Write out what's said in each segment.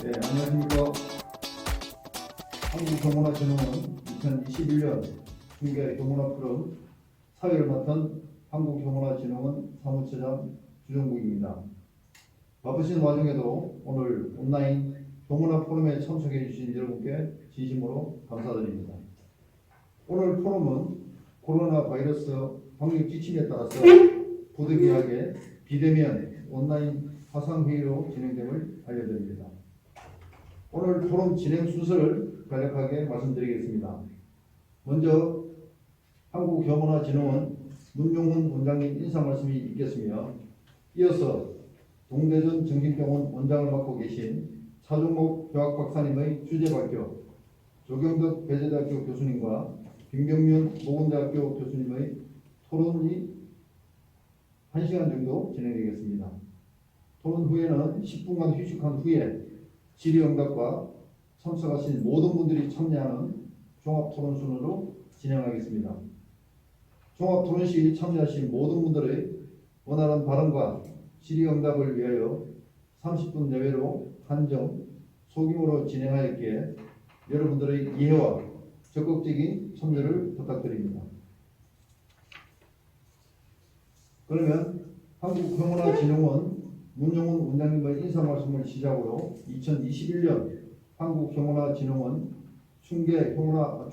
네, 안녕하십니까. 한국교문화진흥원 2021년 중계 교문화 프로그램 사회를 맡은 한국교문화진흥원 사무처장 주정국입니다. 바쁘신 와중에도 오늘 온라인 교문화 포럼에 참석해 주신 여러분께 진심으로 감사드립니다. 오늘 포럼은 코로나 바이러스 방역 지침에 따라서 부득이하게 비대면 온라인 화상회의로 진행됨을 알려드립니다. 오늘 포럼 진행 순서를 간략하게 말씀드리겠습니다. 먼저 한국교문화진흥원 문용훈 원장님 인사 말씀이 있겠으며, 이어서 동대전 정신병원 원장을 맡고 계신 차종목 교학박사님의 주제 발표, 조경덕 배재대학교 교수님과 김경윤 모건대학교 교수님의 토론이 1시간 정도 진행되겠습니다. 토론 후에는 10분간 휴식한 후에 질의응답과 참석하신 모든 분들이 참여하는 종합토론 순으로 진행하겠습니다. 종합토론 시 참여하신 모든 분들의 원활한 발언과 질의응답을 위하여 30분 내외로 한정 소규모로 진행하였기에 여러분들의 이해와 적극적인 참여를 부탁드립니다. 그러면 한국교문화진흥원 문용훈 원장님의 인사 말씀을 시작으로 2021년 한국교문화진흥원 충계 교문화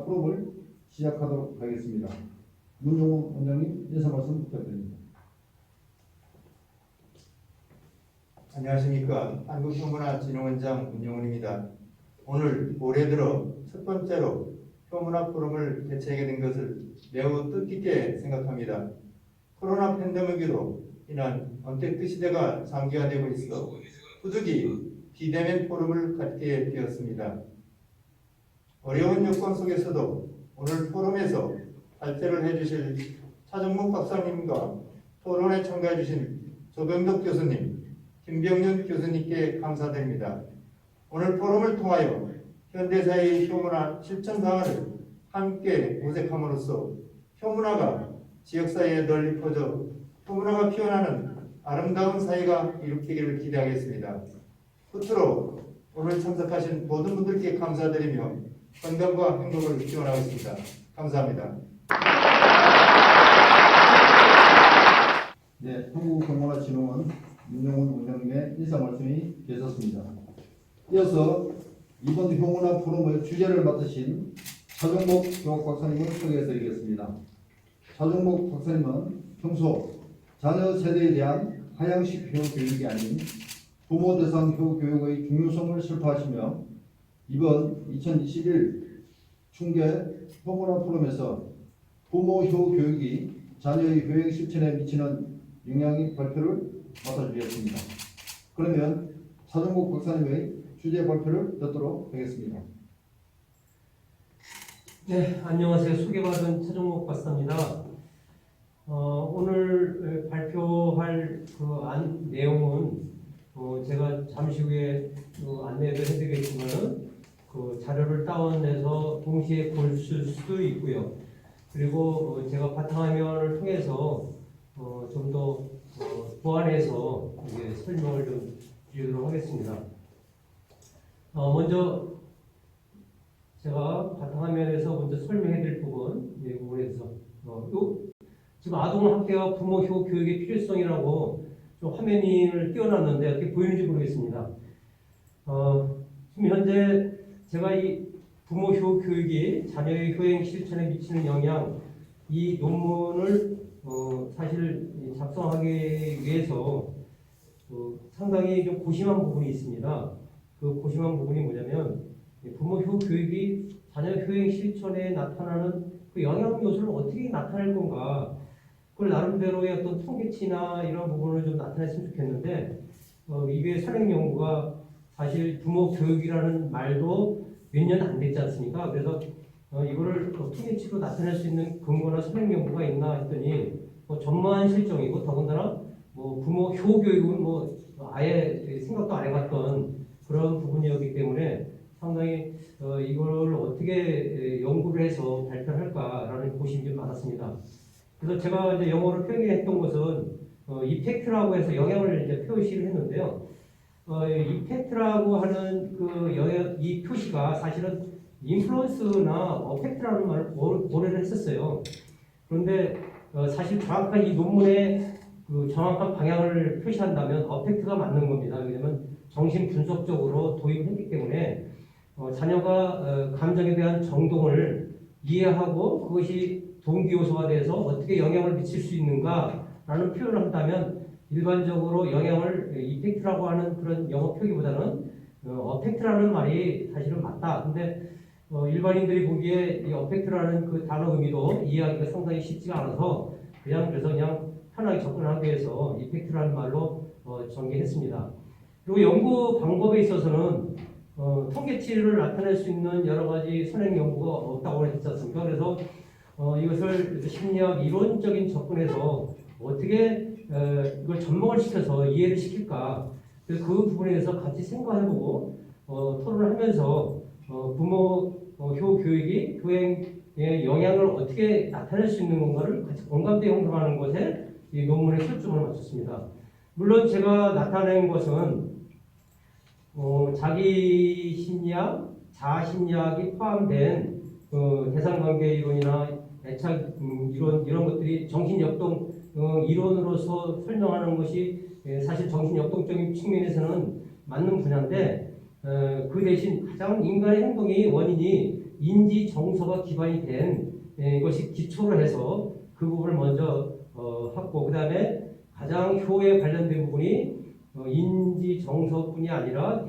프로그램을 시작하도록 하겠습니다. 문용훈 원장님 인사 말씀 부탁드립니다. 안녕하십니까. 한국교문화진흥원장 문용훈입니다. 오늘 올해 들어 첫 번째로 교문화 포럼을 개최하게 된 것을 매우 뜻깊게 생각합니다. 코로나 팬데믹으로 인한 언택트 시대가 장기화되고 있어 부득이 비대면 포럼을 갖게 되었습니다. 어려운 여건 속에서도 오늘 포럼에서 발표를 해주실 차정목 박사님과 토론에 참가해 주신 조경덕 교수님, 김병윤 교수님께 감사드립니다. 오늘 포럼을 통하여 현대사회의 효문화 실천 방안을 함께 모색함으로써 효문화가 지역사회에 널리 퍼져 효문화가 피어나는 아름다운 사회가 일으키기를 기대하겠습니다. 끝으로 오늘 참석하신 모든 분들께 감사드리며 건강과 행복을 기원하겠습니다. 감사합니다. 네, 한국교문화진흥원 문용훈 원장님의 인사 말씀이 계셨습니다. 이어서 이번 교문화 포럼의 주제를 맡으신 차종목 교학박사님을 소개해드리겠습니다. 차종목 박사님은 평소 자녀 세대에 대한 하향식 교육이 아닌 부모 대상 교육의 중요성을 설파하시며, 이번 2021 충계 교문화 포럼에서 부모 효 교육이 자녀의 효행 실천에 미치는 영향의 발표를 맡아주셨습니다. 그러면 차종목 박사님의 주제 발표를 듣도록 하겠습니다. 네, 안녕하세요. 소개받은 차종목 박사입니다. 오늘 발표할 내용은 제가 잠시 후에 안내를 해드리겠지만은 자료를 다운해서 동시에 볼 수도 있고요. 그리고 제가 바탕화면을 통해서 좀 더 보완해서 설명을 좀 드리도록 하겠습니다. 먼저 제가 바탕화면에서 먼저 설명해드릴 부분, 이 부분에서 지금 아동학대와 부모효 교육의 필요성이라고 좀 화면을 띄워놨는데 어떻게 보이는지 모르겠습니다. 지금 현재 제가 이 부모효 교육이 자녀의 효행 실천에 미치는 영향, 이 논문을 사실 작성하기 위해서 상당히 좀 고심한 부분이 있습니다. 그 고심한 부분이 뭐냐면, 부모효 교육이 자녀 효행 실천에 나타나는 그 영향 요소를 어떻게 나타낼 건가, 그걸 나름대로의 어떤 통계치나 이런 부분을 좀 나타냈으면 좋겠는데, 이게 선행 연구가 사실 부모 교육이라는 말도 몇 년 안 됐지 않습니까? 그래서 이거를 통계치로 나타낼 수 있는 근거나 선행 연구가 있나 했더니 전무한 실정이고, 더군다나 부모 효 교육은 아예 생각도 안 해봤던 그런 부분이었기 때문에 상당히 이걸 어떻게 연구를 해서 발표를 할까라는 고심이 좀 많았습니다. 그래서 제가 이제 영어로 표현했던 것은 이펙트라고 해서 영향을 이제 표시를 했는데요. 이펙트라고 하는 이 표시가 사실은 인플루언스나 어펙트라는 말을 고려를 했었어요. 그런데 사실 정확한 이 논문의 그 정확한 방향을 표시한다면 어펙트가 맞는 겁니다. 왜냐하면 정신 분석적으로 도입을 했기 때문에 자녀가 감정에 대한 정동을 이해하고 그것이 동기 요소가 돼서 어떻게 영향을 미칠 수 있는가라는 표현을 한다면 일반적으로 영향을 이펙트라고 하는 그런 영어 표기보다는 어펙트라는 말이 사실은 맞다. 근데 일반인들이 보기에 이 어펙트라는 그 단어 의미도 이해하기가 상당히 쉽지가 않아서 그래서 그냥 편하게 접근하기 위해서 이펙트라는 말로 정의했습니다. 그리고 연구 방법에 있어서는 통계치를 나타낼 수 있는 여러 가지 선행 연구가 없다고 했지 않습니까? 그래서 이것을 심리학 이론적인 접근에서 어떻게 이걸 접목을 시켜서 이해를 시킬까? 그 부분에 대해서 같이 생각해보고 토론을 하면서 부모 효 교육이 교행에 영향을 어떻게 나타낼 수 있는 건가를 같이 공감대 형성하는 것에 이 논문에 초점을 맞췄습니다. 물론 제가 나타낸 것은 자기 심리학, 자아 심리학이 포함된 대상관계 이론이나 애착 이런 것들이 정신역동 이론으로서 설명하는 것이 사실 정신역동적인 측면에서는 맞는 분야인데 그 대신 가장 인간의 행동의 원인이 인지 정서가 기반이 된 것이 기초로 해서 그 부분을 먼저 하고 그 다음에 가장 효에 관련된 부분이 인지 정서뿐이 아니라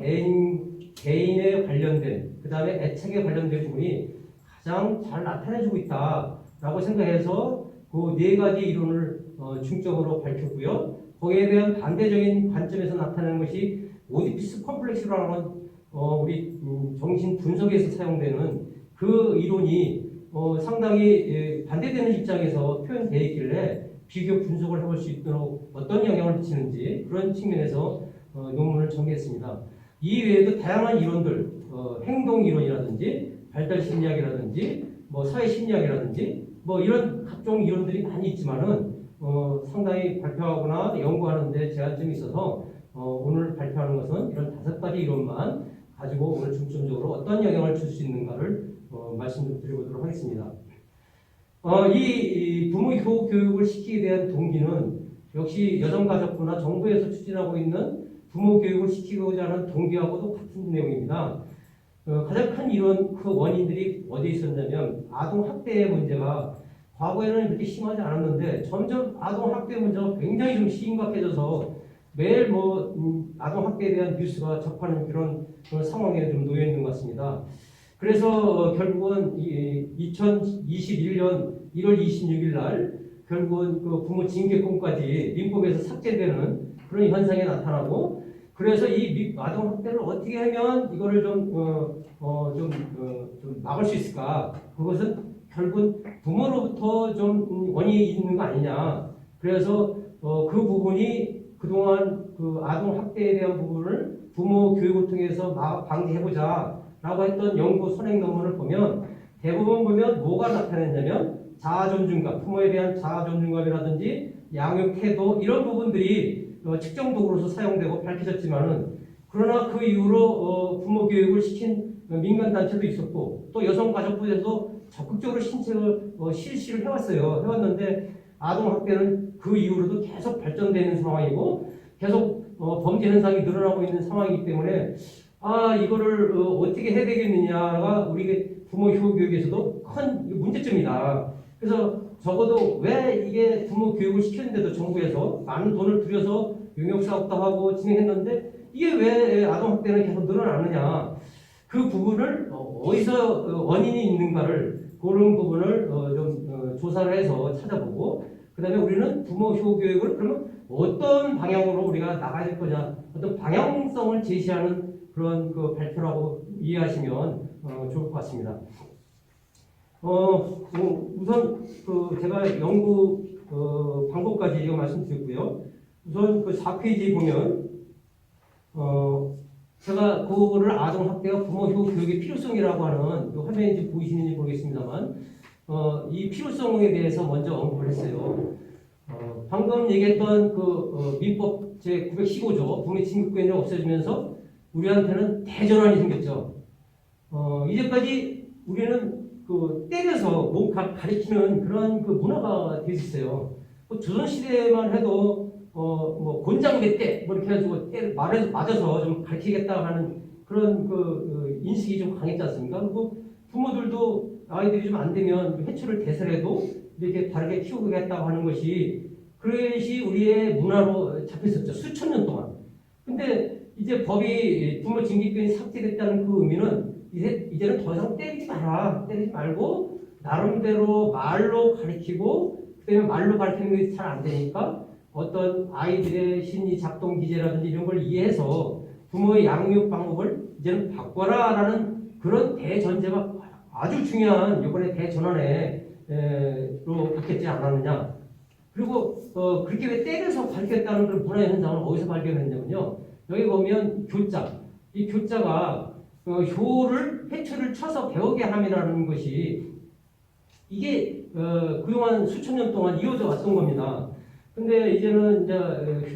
개인에 관련된 그 다음에 애착에 관련된 부분이 가장 잘 나타내주고 있다라고 생각해서 그 네 가지 이론을 중점으로 밝혔고요. 거기에 대한 반대적인 관점에서 나타내는 것이 오디피스 컴플렉스라는 우리 정신 분석에서 사용되는 그 이론이 상당히 반대되는 입장에서 표현되어 있길래 비교 분석을 해볼 수 있도록 어떤 영향을 미치는지 그런 측면에서 논문을 전개했습니다. 이 외에도 다양한 이론들, 행동 이론이라든지 발달 심리학이라든지 사회 심리학이라든지 이런 각종 이론들이 많이 있지만은 상당히 발표하거나 연구하는데 제한점이 있어서 오늘 발표하는 것은 이런 5가지 이론만 가지고 오늘 중점적으로 어떤 영향을 줄 수 있는가를 말씀드리도록 하겠습니다. 이 부모 효 교육을 시키게 대한 동기는 역시 여성가족부나 정부에서 추진하고 있는 부모 교육을 시키고자 하는 동기하고도 같은 내용입니다. 가장 큰 이런 그 원인들이 어디에 있었냐면 아동학대의 문제가 과거에는 그렇게 심하지 않았는데 점점 아동학대 문제가 굉장히 좀 심각해져서 매일 아동학대에 대한 뉴스가 접하는 그런 상황에 좀 놓여 있는 것 같습니다. 그래서 결국은 2021년 1월 26일 날 결국은 그 부모 징계권까지 민법에서 삭제되는 그런 현상이 나타나고 그래서 이 아동학대를 어떻게 하면 이거를 좀 막을 수 있을까? 그것은 결국 부모로부터 좀 원인이 있는 거 아니냐. 그래서 그 부분이 그동안 그 아동학대에 대한 부분을 부모 교육을 통해서 방지해보자 라고 했던 연구 선행 논문을 보면 대부분 보면 뭐가 나타냈냐면 자아존중감, 부모에 대한 자아존중감이라든지 양육 태도 이런 부분들이 측정 도구로서 사용되고 밝혀졌지만은 그러나 그 이후로 부모 교육을 시킨 민간 단체도 있었고 또 여성가족부에서 적극적으로 신책을 실시를 해왔는데 아동학대는 그 이후로도 계속 발전되는 상황이고 계속 범죄 현상이 늘어나고 있는 상황이기 때문에 이거를 어떻게 해야 되겠느냐가 우리 부모 효 교육에서도 큰 문제점이다. 그래서 적어도 왜 이게 부모 교육을 시켰는데도 정부에서 많은 돈을 들여서 용역사업도 하고 진행했는데 이게 왜 아동학대는 계속 늘어나느냐. 그 부분을 어디서 원인이 있는가를 그런 부분을 좀 조사를 해서 찾아보고 그 다음에 우리는 부모 효 교육을 그러면 어떤 방향으로 우리가 나가야 될 거냐 어떤 방향성을 제시하는 그런 그 발표라고 이해하시면 좋을 것 같습니다. 우선 제가 연구 방법까지 이거 말씀드렸고요. 우선 그 4페이지 보면 제가 그거를 아동학대와 부모 효 교육의 필요성이라고 하는 그 화면인지 보이시는지 모르겠습니다만 이 필요성에 대해서 먼저 언급을 했어요. 방금 얘기했던 그 민법 제915조 부모 친급권이 없어지면서 우리한테는 대전환이 생겼죠. 이제까지 우리는 그 때려서 몸 가리키는 그런 그 문화가 돼 있어요. 뭐 조선시대만 해도 뭐 곤장대 때 뭐 이렇게 해가지고 맞아서 좀 가르치겠다 하는 그런 그 인식이 좀 강했지 않습니까? 그리고 부모들도 아이들이 좀 안 되면 해초를 대설해도 이렇게 바르게 키우겠다고 하는 것이 그것이 우리의 문화로 잡혔었죠. 수천 년 동안. 근데 이제 법이 부모 징계권이 삭제됐다는 그 의미는 이제는 더 이상 때리지 마라. 때리지 말고 나름대로 말로 가르치고 그다음에 말로 가르치는 게 잘 안 되니까 어떤 아이들의 심리 작동 기제라든지 이런 걸 이해해서 부모의 양육 방법을 이제는 바꿔라라는 그런 대전제가 아주 중요한 이번에 대전환에로 바뀌지 않았느냐. 그리고 그렇게 왜 때려서 가르쳤다는 그런 문화 현상을 어디서 발견했냐면요. 여기 보면 교자. 이 교자가 해초를 쳐서 배우게 함이라는 것이 이게 그동안 수천 년 동안 이어져 왔던 겁니다. 근데 이제는 이제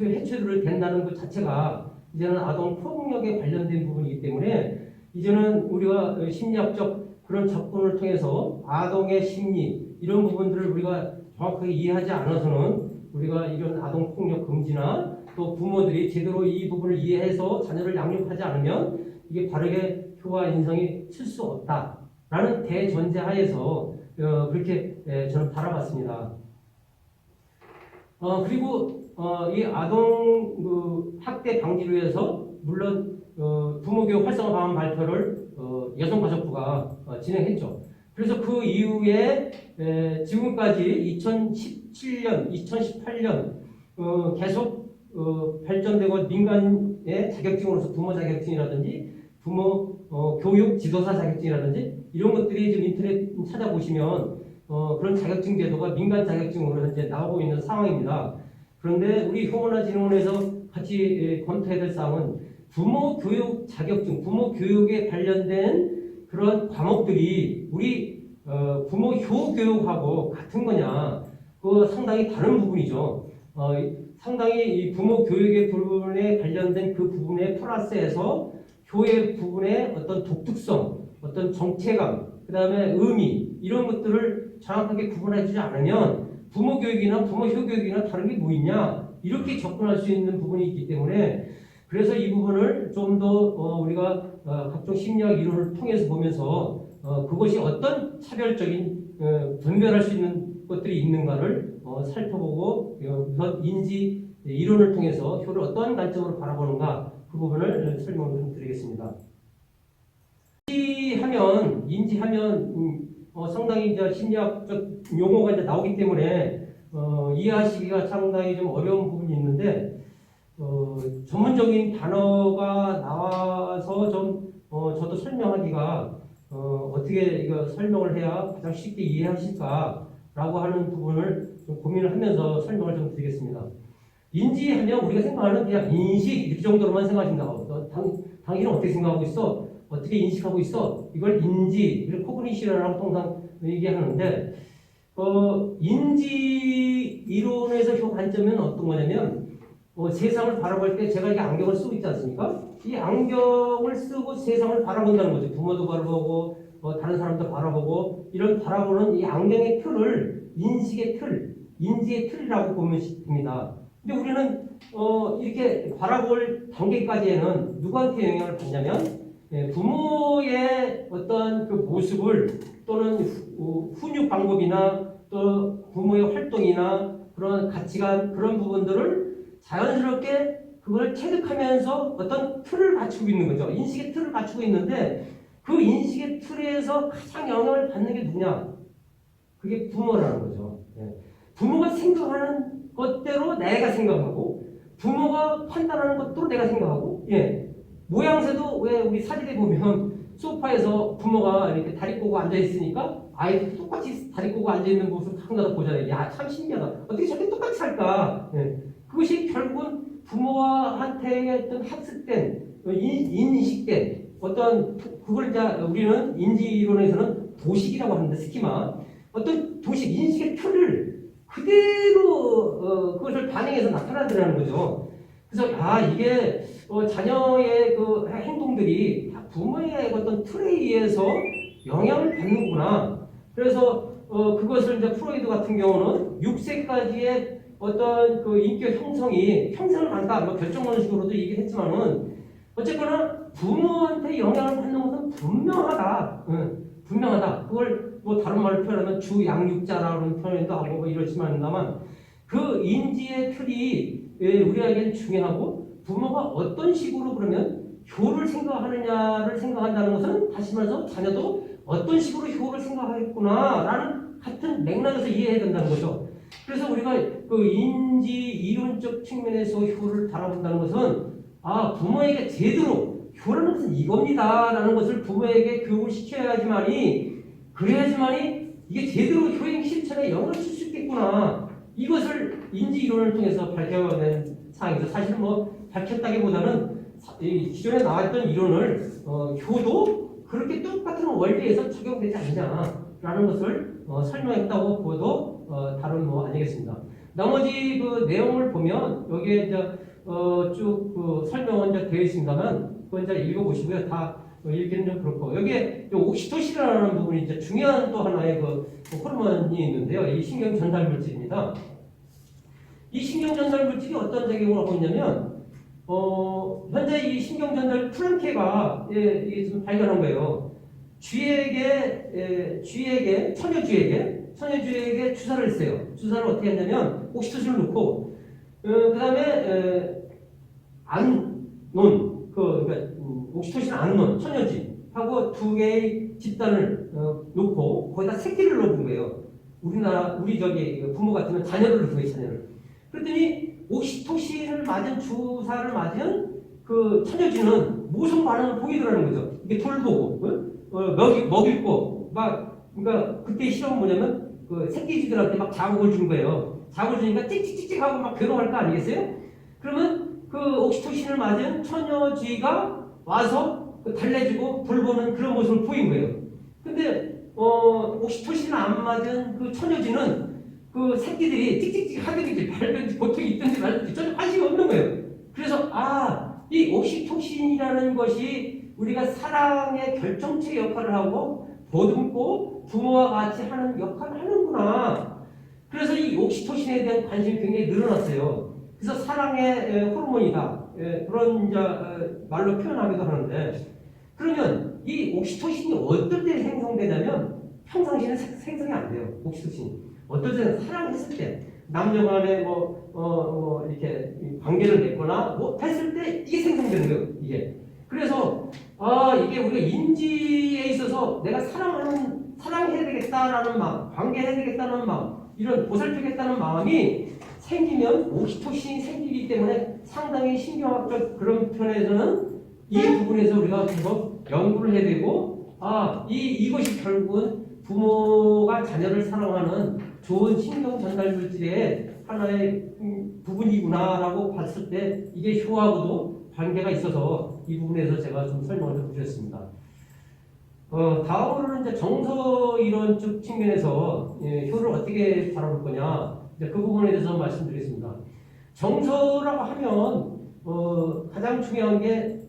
해초들을 댄다는 것 자체가 이제는 아동 폭력에 관련된 부분이기 때문에 이제는 우리가 심리학적 그런 접근을 통해서 아동의 심리 이런 부분들을 우리가 정확하게 이해하지 않아서는 우리가 이런 아동 폭력 금지나 또 부모들이 제대로 이 부분을 이해해서 자녀를 양육하지 않으면 이게 바르게 효과 인성이 칠 수 없다라는 대전제 하에서 그렇게 저는 바라봤습니다. 그리고 이 아동 학대 방지를 위해서 물론 부모교육 활성화 방안 발표를 여성가족부가 진행했죠. 그래서 그 이후에 지금까지 2017년, 2018년 계속 발전되고 민간의 자격증으로서 부모 자격증이라든지 부모 교육 지도사 자격증이라든지 이런 것들이 지금 인터넷 찾아보시면 그런 자격증 제도가 민간 자격증으로 현재 나오고 있는 상황입니다. 그런데 우리 효문화진흥원에서 같이 검토해야 될 사항은 부모 교육 자격증, 부모 교육에 관련된 그런 과목들이 우리 부모 효 교육하고 같은 거냐? 그 상당히 다른 부분이죠. 상당히 이 부모 교육의 부분에 관련된 그 부분에 플러스해서 교의 부분의 어떤 독특성, 어떤 정체감, 그 다음에 의미 이런 것들을 정확하게 구분해주지 않으면 부모 교육이나 부모 효 교육이나 다른 게 뭐 있냐 이렇게 접근할 수 있는 부분이 있기 때문에 그래서 이 부분을 좀 더 우리가 각종 심리학 이론을 통해서 보면서 그것이 어떤 차별적인 분별할 수 있는 것들이 있는가를 살펴보고 우선 인지 이론을 통해서 효를 어떤 관점으로 바라보는가 그 부분을 설명을 좀 드리겠습니다. 인지하면 상당히 이제 심리학적 용어가 이제 나오기 때문에 이해하시기가 상당히 좀 어려운 부분이 있는데 전문적인 단어가 나와서 좀 저도 설명하기가 어떻게 이거 설명을 해야 가장 쉽게 이해하실까라고 하는 부분을 좀 고민을 하면서 설명을 좀 드리겠습니다. 인지하면 우리가 생각하는 그냥 인식 이 정도로만 생각하신다. 당신은 어떻게 생각하고 있어? 어떻게 인식하고 있어? 이걸 인지, 이걸 코그니션이라고 통상 얘기하는데 인지 이론에서 그 관점은 어떤 거냐면 세상을 바라볼 때 제가 이게 안경을 쓰고 있지 않습니까? 이 안경을 쓰고 세상을 바라본다는 거죠. 부모도 바라보고 다른 사람도 바라보고 이런 바라보는 이 안경의 틀을 인식의 틀, 인지의 틀이라고 보면 됩니다. 근데 우리는 이렇게 바라볼 단계까지에는 누구한테 영향을 받냐면 부모의 어떤 그 모습을 또는 훈육 방법이나 또 부모의 활동이나 그런 가치관 그런 부분들을 자연스럽게 그걸 체득하면서 어떤 틀을 갖추고 있는 거죠. 인식의 틀을 갖추고 있는데 그 인식의 틀에서 가장 영향을 받는 게 누구냐? 그게 부모라는 거죠. 부모가 생각하는 것대로 내가 생각하고 부모가 판단하는 것대로 내가 생각하고 모양새도 왜 우리 사진에 보면 소파에서 부모가 이렇게 다리 꼬고 앉아 있으니까 아이도 똑같이 다리 꼬고 앉아 있는 모습을 가끔가다 보잖아요. 야, 참 신기하다. 어떻게 저렇게 똑같이 살까? 그것이 결국은 부모한테 어떤 학습된 인식된 어떤 그걸 이제 우리는 인지 이론에서는 도식이라고 하는데 스키마 어떤 도식 인식의 틀을 그대로 그것을 반영해서 나타나더라는 거죠. 그래서 이게 자녀의 그 행동들이 다 부모의 어떤 틀에 의해서 영향을 받는구나. 그래서 그것을 이제 프로이드 같은 경우는 6세까지의 어떤 그 인격 형성이 평생을 간다, 뭐 결정론식으로도 얘기했지만은 어쨌거나 부모한테 영향을 받는 것은 분명하다. 분명하다. 그걸 뭐 다른 말로 표현하면 주양육자라는 표현도 하고 뭐 이러지만다만 그 인지의 틀이 우리에게는 중요하고 부모가 어떤 식으로 그러면 효를 생각하느냐를 생각한다는 것은 다시 말해서 자녀도 어떤 식으로 효를 생각하겠구나라는 같은 맥락에서 이해해야 된다는 거죠. 그래서 우리가 그 인지 이론적 측면에서 효를 다뤄본다는 것은 부모에게 제대로 효라는 것은 이겁니다라는 것을 부모에게 교육을 시켜야지만이 그래야지만이 이게 제대로 효행 실천에 영향을 줄 수 있겠구나. 이것을 인지 이론을 통해서 밝혀낸 사항이죠. 사실 뭐 밝혔다기보다는 기존에 나왔던 이론을 효도 그렇게 똑같은 원리에서 적용되지 않느냐라는 것을 설명했다고 보도 다른 뭐 아니겠습니다. 나머지 그 내용을 보면 여기에 이제 쭉 그 설명은 이제 되어 있습니다만 그건 이제 읽어보시고요. 다 읽기는 좀 그렇고 여기에 옥시토신이라는 부분이 이제 중요한 또 하나의 그 호르몬이 있는데요. 이 신경 전달 물질입니다. 이 신경 전달 물질이 어떤 작용을 하고 있냐면 현재 이 신경 전달 프랑케가 이게 좀 발견한 거예요. 처녀쥐에게 주사를 했어요. 주사를 어떻게 했냐면 옥시토신을 넣고 그 다음에 안논 그러니까 옥시토신 안논 처녀쥐하고 두 개의 집단을 놓고 거기다 새끼를 넣은 거예요. 우리 저기 부모 같으면 자녀를 넣은 거예요. 자녀를. 그랬더니 옥시토신을 맞은 주사를 맞은 그 처녀쥐는 모성 반응을 보이더라는 거죠. 이게 돌 보고 먹일 거 막 그러니까 그때 실험은 뭐냐면 그 새끼쥐들한테 막 자극을 준 거예요. 자극을 주니까 찍찍찍찍하고 막 괴로워할 거 아니겠어요? 그러면 그 옥시토신을 맞은 처녀쥐가 와서 달래주고 돌보는 그런 모습을 보인 거예요. 근데 옥시토신 안 맞은 그 처녀쥐는 그 새끼들이 찍찍찍 하든지 말든지 고통이 있든지 말든지 전혀 관심이 없는 거예요. 그래서 이 옥시토신이라는 것이 우리가 사랑의 결정체 역할을 하고 보듬고 부모와 같이 하는 역할을 하는구나. 그래서 이 옥시토신에 대한 관심이 굉장히 늘어났어요. 그래서 사랑의 호르몬이다. 그런 말로 표현하기도 하는데 그러면 이 옥시토신이 어떨 때 생성되냐면 평상시에는 생성이 안 돼요. 옥시토신이. 어떨 때는 사랑했을 때 남녀 간에 이렇게 관계를 맺거나 했을 때 이게 생성되는 거예요. 이게. 그래서 이게 우리가 인지에 있어서 내가 사랑해야 되겠다라는 마음, 관계해야 되겠다는 마음, 이런 보살피겠다는 마음이 생기면 옥시토신이 생기기 때문에 상당히 신경학적 그런 편에서는 이 부분에서 우리가 계속 연구를 해야 되고 이것이 결국은 부모가 자녀를 사랑하는 좋은 신경 전달 물질의 하나의 부분이구나라고 봤을 때 이게 효하고도 관계가 있어서 이 부분에서 제가 좀 설명을 좀 드렸습니다. 다음으로는 이제 정서 이론적 측면에서 효를 어떻게 다뤄볼 거냐 그 부분에 대해서 말씀드리겠습니다. 정서라고 하면 가장 중요한 게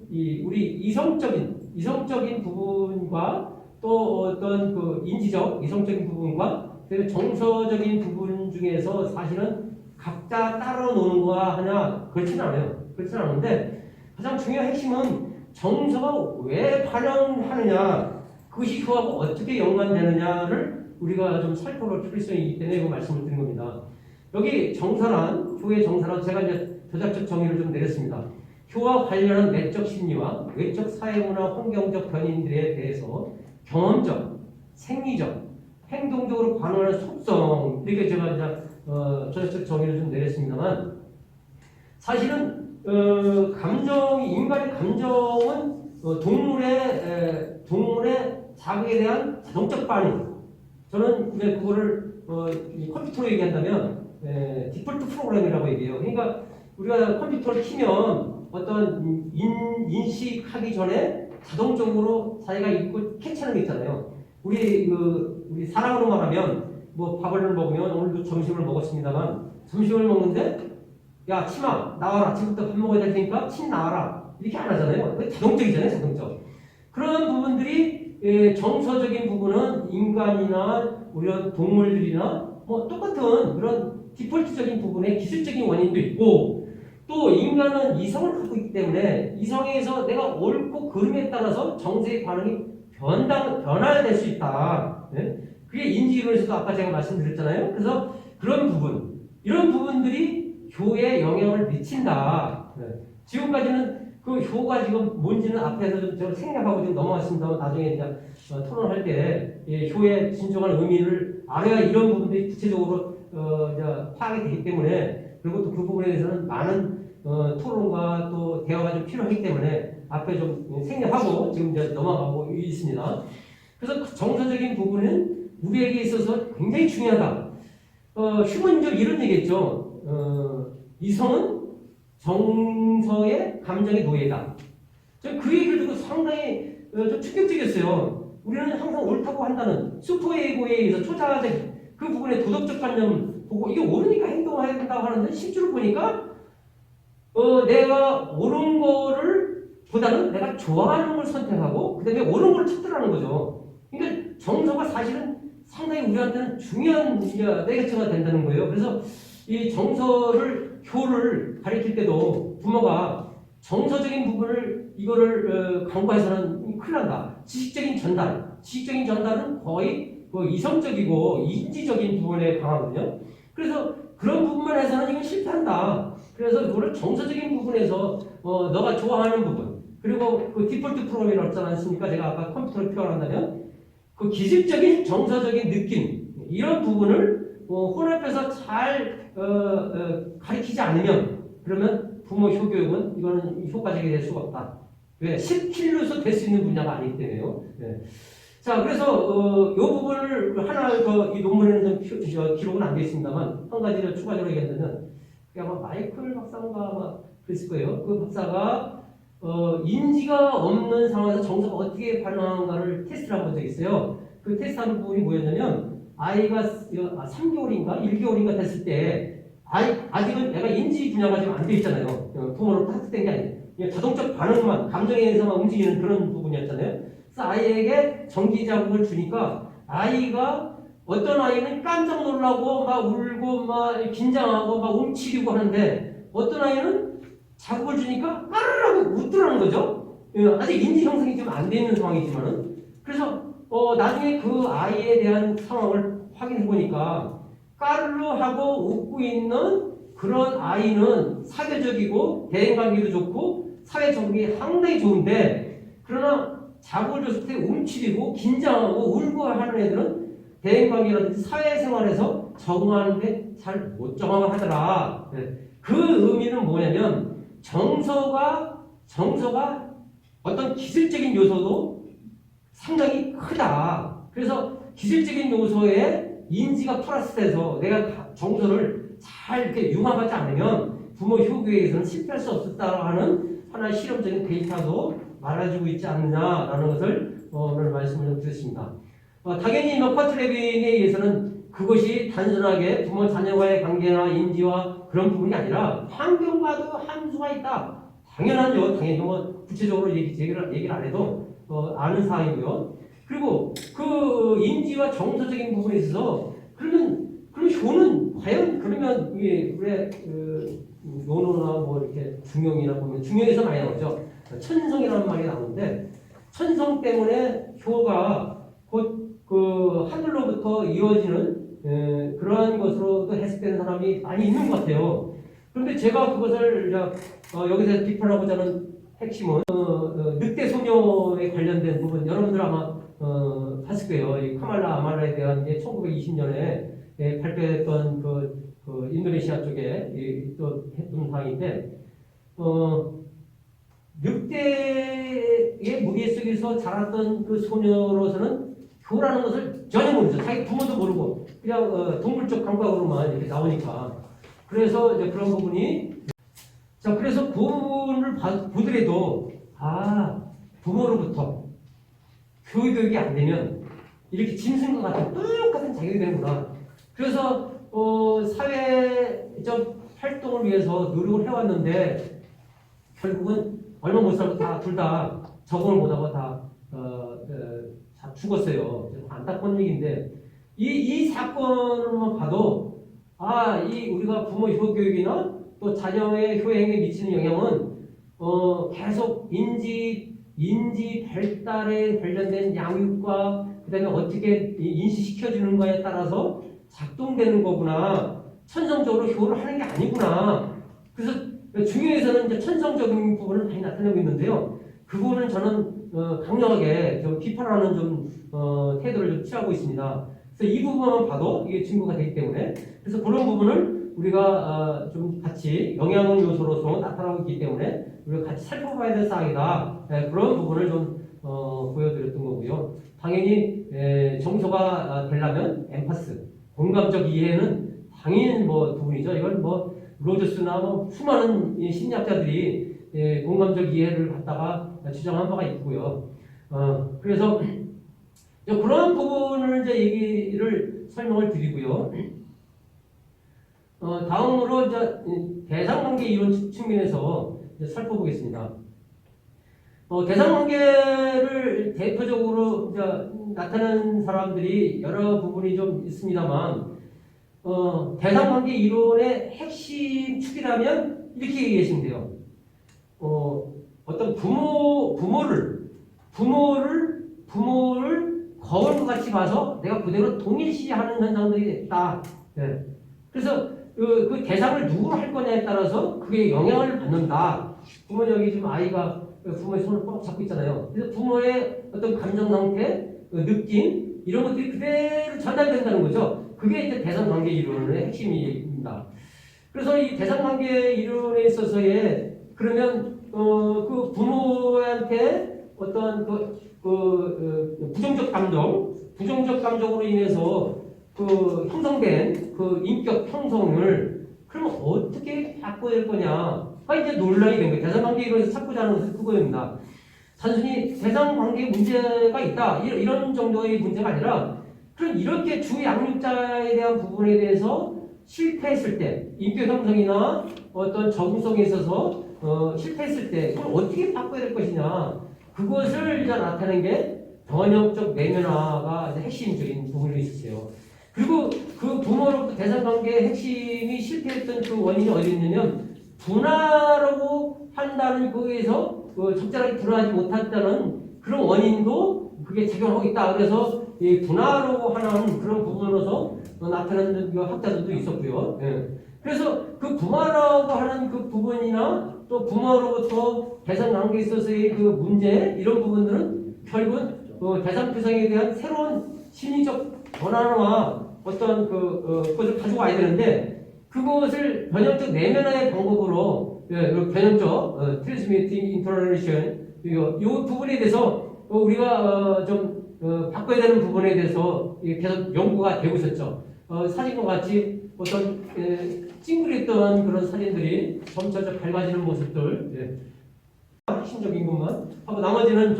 우리 이성적인 부분과 또 어떤 그 인지적 이성적인 부분과 그다음에 정서적인 부분 중에서 사실은 각자 따로 노는 거야 하냐 그렇지는 않아요. 그렇지는 않은데 가장 중요한 핵심은 정서가 왜 발현하느냐 그것이 효하고 어떻게 연관되느냐를 우리가 좀 살펴볼 필요성이 있기 때문에 그 말씀을 드린 겁니다. 여기 효의 정사란 제가 이제 저작적 정의를 좀 내렸습니다. 효와 관련한 내적 심리와 외적 사회문화 환경적 변인들에 대해서 경험적, 생리적, 행동적으로 반응하는 속성 이렇게 제가 이제 저작적 정의를 좀 내렸습니다만 사실은 인간의 감정은 동물의 자극에 대한 자동적 반응. 저는 이제 그거를 컴퓨터로 얘기한다면 디폴트 프로그램이라고 얘기해요. 그러니까 우리가 컴퓨터를 키면 어떤 인식하기 전에 자동적으로 자기가 읽고 캐치하는 게 있잖아요. 우리 사람으로 말하면 뭐 밥을 먹으면 오늘도 점심을 먹었습니다만 점심을 먹는데 야 치마 나와라, 지금부터 밥 먹어야 될 테니까 침 나와라, 이렇게 안 하잖아요. 그게 자동적이잖아요, 자동적. 그런 부분들이 정서적인 부분은 인간이나 우리 동물들이나 뭐 똑같은 그런 디폴트적인 부분의 기술적인 원인도 있고, 또 인간은 이성을 갖고 있기 때문에 이성에서 내가 옳고 그름에 따라서 정서의 반응이 변화될 수 있다. 네? 그게 인지이론에서도 아까 제가 말씀드렸잖아요. 그래서 그런 부분, 이런 부분들이 효에 영향을 미친다. 네. 지금까지는 그 효가 지금 뭔지는 앞에서 좀 제가 생략하고 좀 넘어갔습니다만, 나중에 이제 토론할 때 효의 진정한 의미를 알아야 이런 부분들이 구체적으로 이제 파악이 되기 때문에, 그리고 또 그 부분에 대해서는 많은 토론과 또 대화가 좀 필요하기 때문에 앞에 좀 생략하고 지금 이제 넘어가고 있습니다. 그래서 정서적인 부분은 우리에게 있어서 굉장히 중요하다. 휴먼적 이런 얘기했죠. 이성은 정서의 감정의 노예다. 저 그 얘기를 듣고 상당히 좀 충격적이었어요. 우리는 항상 옳다고 한다는 슈퍼에고에 의해서 초자아적 그 부분의 도덕적 관념 보고 이게 옳으니까 행동해야 된다고 하는데, 실제로 보니까 내가 옳은 거를 보다는 내가 좋아하는 걸 선택하고 그 다음에 옳은 걸 찾더라는 거죠. 그러니까 정서가 사실은 상당히 우리한테는 중요한 내계처가 된다는 거예요. 그래서 이 정서를, 효를 가리킬 때도 부모가 정서적인 부분을 이거를 강구해서는 큰일 난다. 지식적인 전달은 거의 이성적이고 인지적인 부분에 강하거든요. 그래서 그런 부분만 해서는 이건 실패한다. 그래서 이거를 정서적인 부분에서 너가 좋아하는 부분, 그리고 그 디폴트 프로그램이라고 했지 않습니까? 제가 아까 컴퓨터를 표현한다면 그 기술적인 정서적인 느낌, 이런 부분을 혼합해서 잘 가리키지 않으면, 그러면 부모 효교육은 이거는 효과적이 될 수가 없다. 왜? 스킬로서 될 수 있는 분야가 아니기 때문에요. 네. 자, 그래서 이 부분을 하나 더, 이 논문에는 좀 기록은 안 되어 있습니다만 한 가지를 추가적으로 얘기한다면, 아마 마이클 박사가 아마 그랬을 거예요. 그 박사가 인지가 없는 상황에서 정서가 어떻게 반응하는가를 테스트를 한 적이 있어요. 그 테스트하는 부분이 뭐였냐면, 아이가 3개월인가 1개월인가 됐을 때, 아직은 내가 인지 분야가 지금 안 돼 있잖아요. 부모로 탁득된 게 아니에요. 자동적 반응만, 감정에 의해서만 움직이는 그런 부분이었잖아요. 그래서 아이에게 전기 자극을 주니까 아이가, 어떤 아이는 깜짝 놀라고 막 울고 막 긴장하고 막 움츠리고 하는데, 어떤 아이는 자극을 주니까 까르르 웃더라는 거죠. 아직 인지 형성이 좀 안 돼 있는 상황이지만은. 그래서 나중에 그 아이에 대한 상황을 확인해 보니까 까르르 하고 웃고 있는 그런 아이는 사교적이고 대인관계도 좋고 사회 적응이 상당히 좋은데, 그러나 자극을 줬을 때 움츠리고 긴장하고 울고 하는 애들은 대인관계라든지 사회생활에서 적응하는데 잘 못 적응하더라. 그 의미는 뭐냐면, 정서가 어떤 기술적인 요소도 상당히 크다. 그래서 기술적인 요소에 인지가 플러스돼서 내가 정서를 잘 이렇게 융합하지 않으면 부모 효교에서는 실패할 수 없었다고 하는 하나의 실험적인 데이터도 말해주고 있지 않느냐라는 것을 오늘 말씀을 좀 드렸습니다. 당연히 노파트 레빈에 의해서는 그것이 단순하게 부모 자녀와의 관계나 인지와 그런 부분이 아니라 환경과도 함수가 있다. 당연하죠. 당연히 뭐 구체적으로 얘기를 안 해도 아는 사항이고요. 그리고 그 인지와 정서적인 부분에 있어서 그러면 효는 과연 그러면 이게 왜 논어나 뭐 이렇게 중용이나 보면 중용에서 많이 나오죠. 천성이라는 말이 나오는데, 천성 때문에 효가 곧 그 하늘로부터 이어지는 그러한 것으로도 해석되는 사람이 많이 있는 것 같아요. 그런데 제가 그것을 여기서 비판하고자 하는 핵심은 늑대 소녀에 관련된 부분, 여러분들 아마 봤을 거예요. 이 카말라 아말라에 대한 1920년에 발표했던 그 인도네시아 쪽에 또 했던 사항인데, 늑대의 무게 속에서 자랐던 그 소녀로서는 효라는 것을 전혀 모르죠. 자기 부모도 모르고 그냥 동물적 감각으로만 이렇게 나오니까. 그래서 이제 그런 부분이, 자, 그래서 그 부분을 보더라도 부모로부터 교육이 안 되면 이렇게 짐승과 같은 똑같은 자격이 되는구나. 그래서 사회적 활동을 위해서 노력을 해왔는데 결국은 얼마 못 살고 다 둘 다 적응을 못하고 다 죽었어요. 안타까운 얘기인데 이 사건을 봐도 이 우리가 부모 효교육이나 또 자녀의 효행에 미치는 영향은 계속 인지 발달에 관련된 양육과 그다음에 어떻게 인식시켜주는가에 따라서 작동되는 거구나. 천성적으로 효를 하는 게 아니구나. 그래서 중요해서는 이제 천성적인 부분을 많이 나타내고 있는데요. 그 부분은 저는 강력하게 좀 비판하는 태도를 좀 취하고 있습니다. 그래서 이 부분만 봐도 이게 증거가 되기 때문에 그래서 그런 부분을 우리가 좀 같이 영향 요소로서 나타나고 있기 때문에 우리가 같이 살펴봐야 될 사항이다. 그런 부분을 좀 보여드렸던 거고요. 당연히 정서가 되려면 엠파스, 공감적 이해는 당연히 부분이죠. 이건 로저스나 수많은 심리학자들이 공감적 이해를 갖다가 주장한 바가 있고요. 그래서 그런 부분을 이제 얘기를 설명을 드리고요. 다음으로 이제 대상관계 이론 측면에서 이제 살펴보겠습니다. 대상관계를 대표적으로 이제 나타내는 사람들이 여러 부분이 좀 있습니다만, 대상관계 이론의 핵심 축이라면 이렇게 얘기하시면 돼요. 어떤 부모를 거울과 같이 봐서 내가 그대로 동일시하는 현상들이 있다. 네. 그래서 그 대상을 누구로 할 거냐에 따라서 그게 영향을 받는다. 부모 여기 지금 아이가 부모의 손을 꽉 잡고 있잖아요. 그래서 부모의 어떤 감정 상태, 느낌 이런 것들이 그대로 전달된다는 거죠. 그게 이제 대상관계 이론의 핵심입니다. 그래서 이 대상관계 이론에 있어서의 그러면 그 부모한테 어떤 부정적 감정으로 인해서 형성된 인격 형성을 그러면 어떻게 바꿔야 될 거냐? 이제 논란이 된 거예요. 대상관계 이론에서 찾고자 하는 것은 그거입니다. 단순히 대상관계 문제가 있다 이런 정도의 문제가 아니라 그럼 이렇게 주양육자에 대한 부분에 대해서 실패했을 때 인격 형성이나 어떤 적응성에 있어서 실패했을 때 그걸 어떻게 바꿔야 될 것이냐 그것을 이제 나타내는 게 번역적 내면화가 이제 핵심적인 부분이 있었어요. 그리고 그 부모로부터 대상관계의 핵심이 실패했던 그 원인이 어디 있냐면 분화라고 한다는 거에서 적절하게 분화하지 못했다는 그런 원인도 그게 작용하고 있다. 그래서 이 분화라고 하는 그런 부분으로서 나타나는 학자들도 있었고요. 예. 그래서 그 분화라고 하는 그 부분이나 또 부모로부터 대상관계에 있어서의 그 문제 이런 부분들은 결국은 대상표성에 대한 새로운 심리적 변화와 어떤 그것을 가지고 와야 되는데 그것을 변형적 내면화의 방법으로 변형적 트랜스미팅 인터레이션 이 부분에 대해서 우리가 좀 바꿔야 되는 부분에 대해서 계속 연구가 되고 있었죠. 사진과 같이 어떤 찡그렸던 그런 사진들이 점차 밝아지는 모습들 핵심적인 것만 하고 나머지는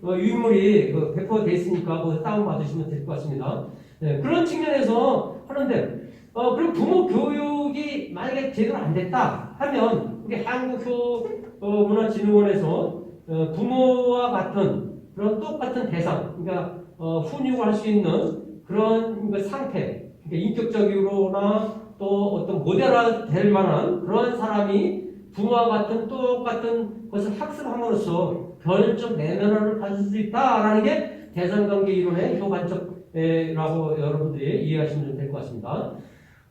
유인물이 배포되어 있으니까 다운 받으시면 될 것 같습니다. 그런 측면에서 하는데 그럼 부모 교육이 만약에 제대로 안 됐다 하면 우리 한국문화진흥원에서 부모와 같은 그런 똑같은 대상, 그러니까 훈육을 할 수 있는 그런 상태, 그러니까 인격적으로나 또 어떤 모델화 될 만한 그런 사람이 부모와 같은 똑같은 것을 학습함으로써 결적 내면화를 가질 수 있다라는 게 대상관계 이론의 효관적이라고 여러분들이 이해하시면 될 것 같습니다.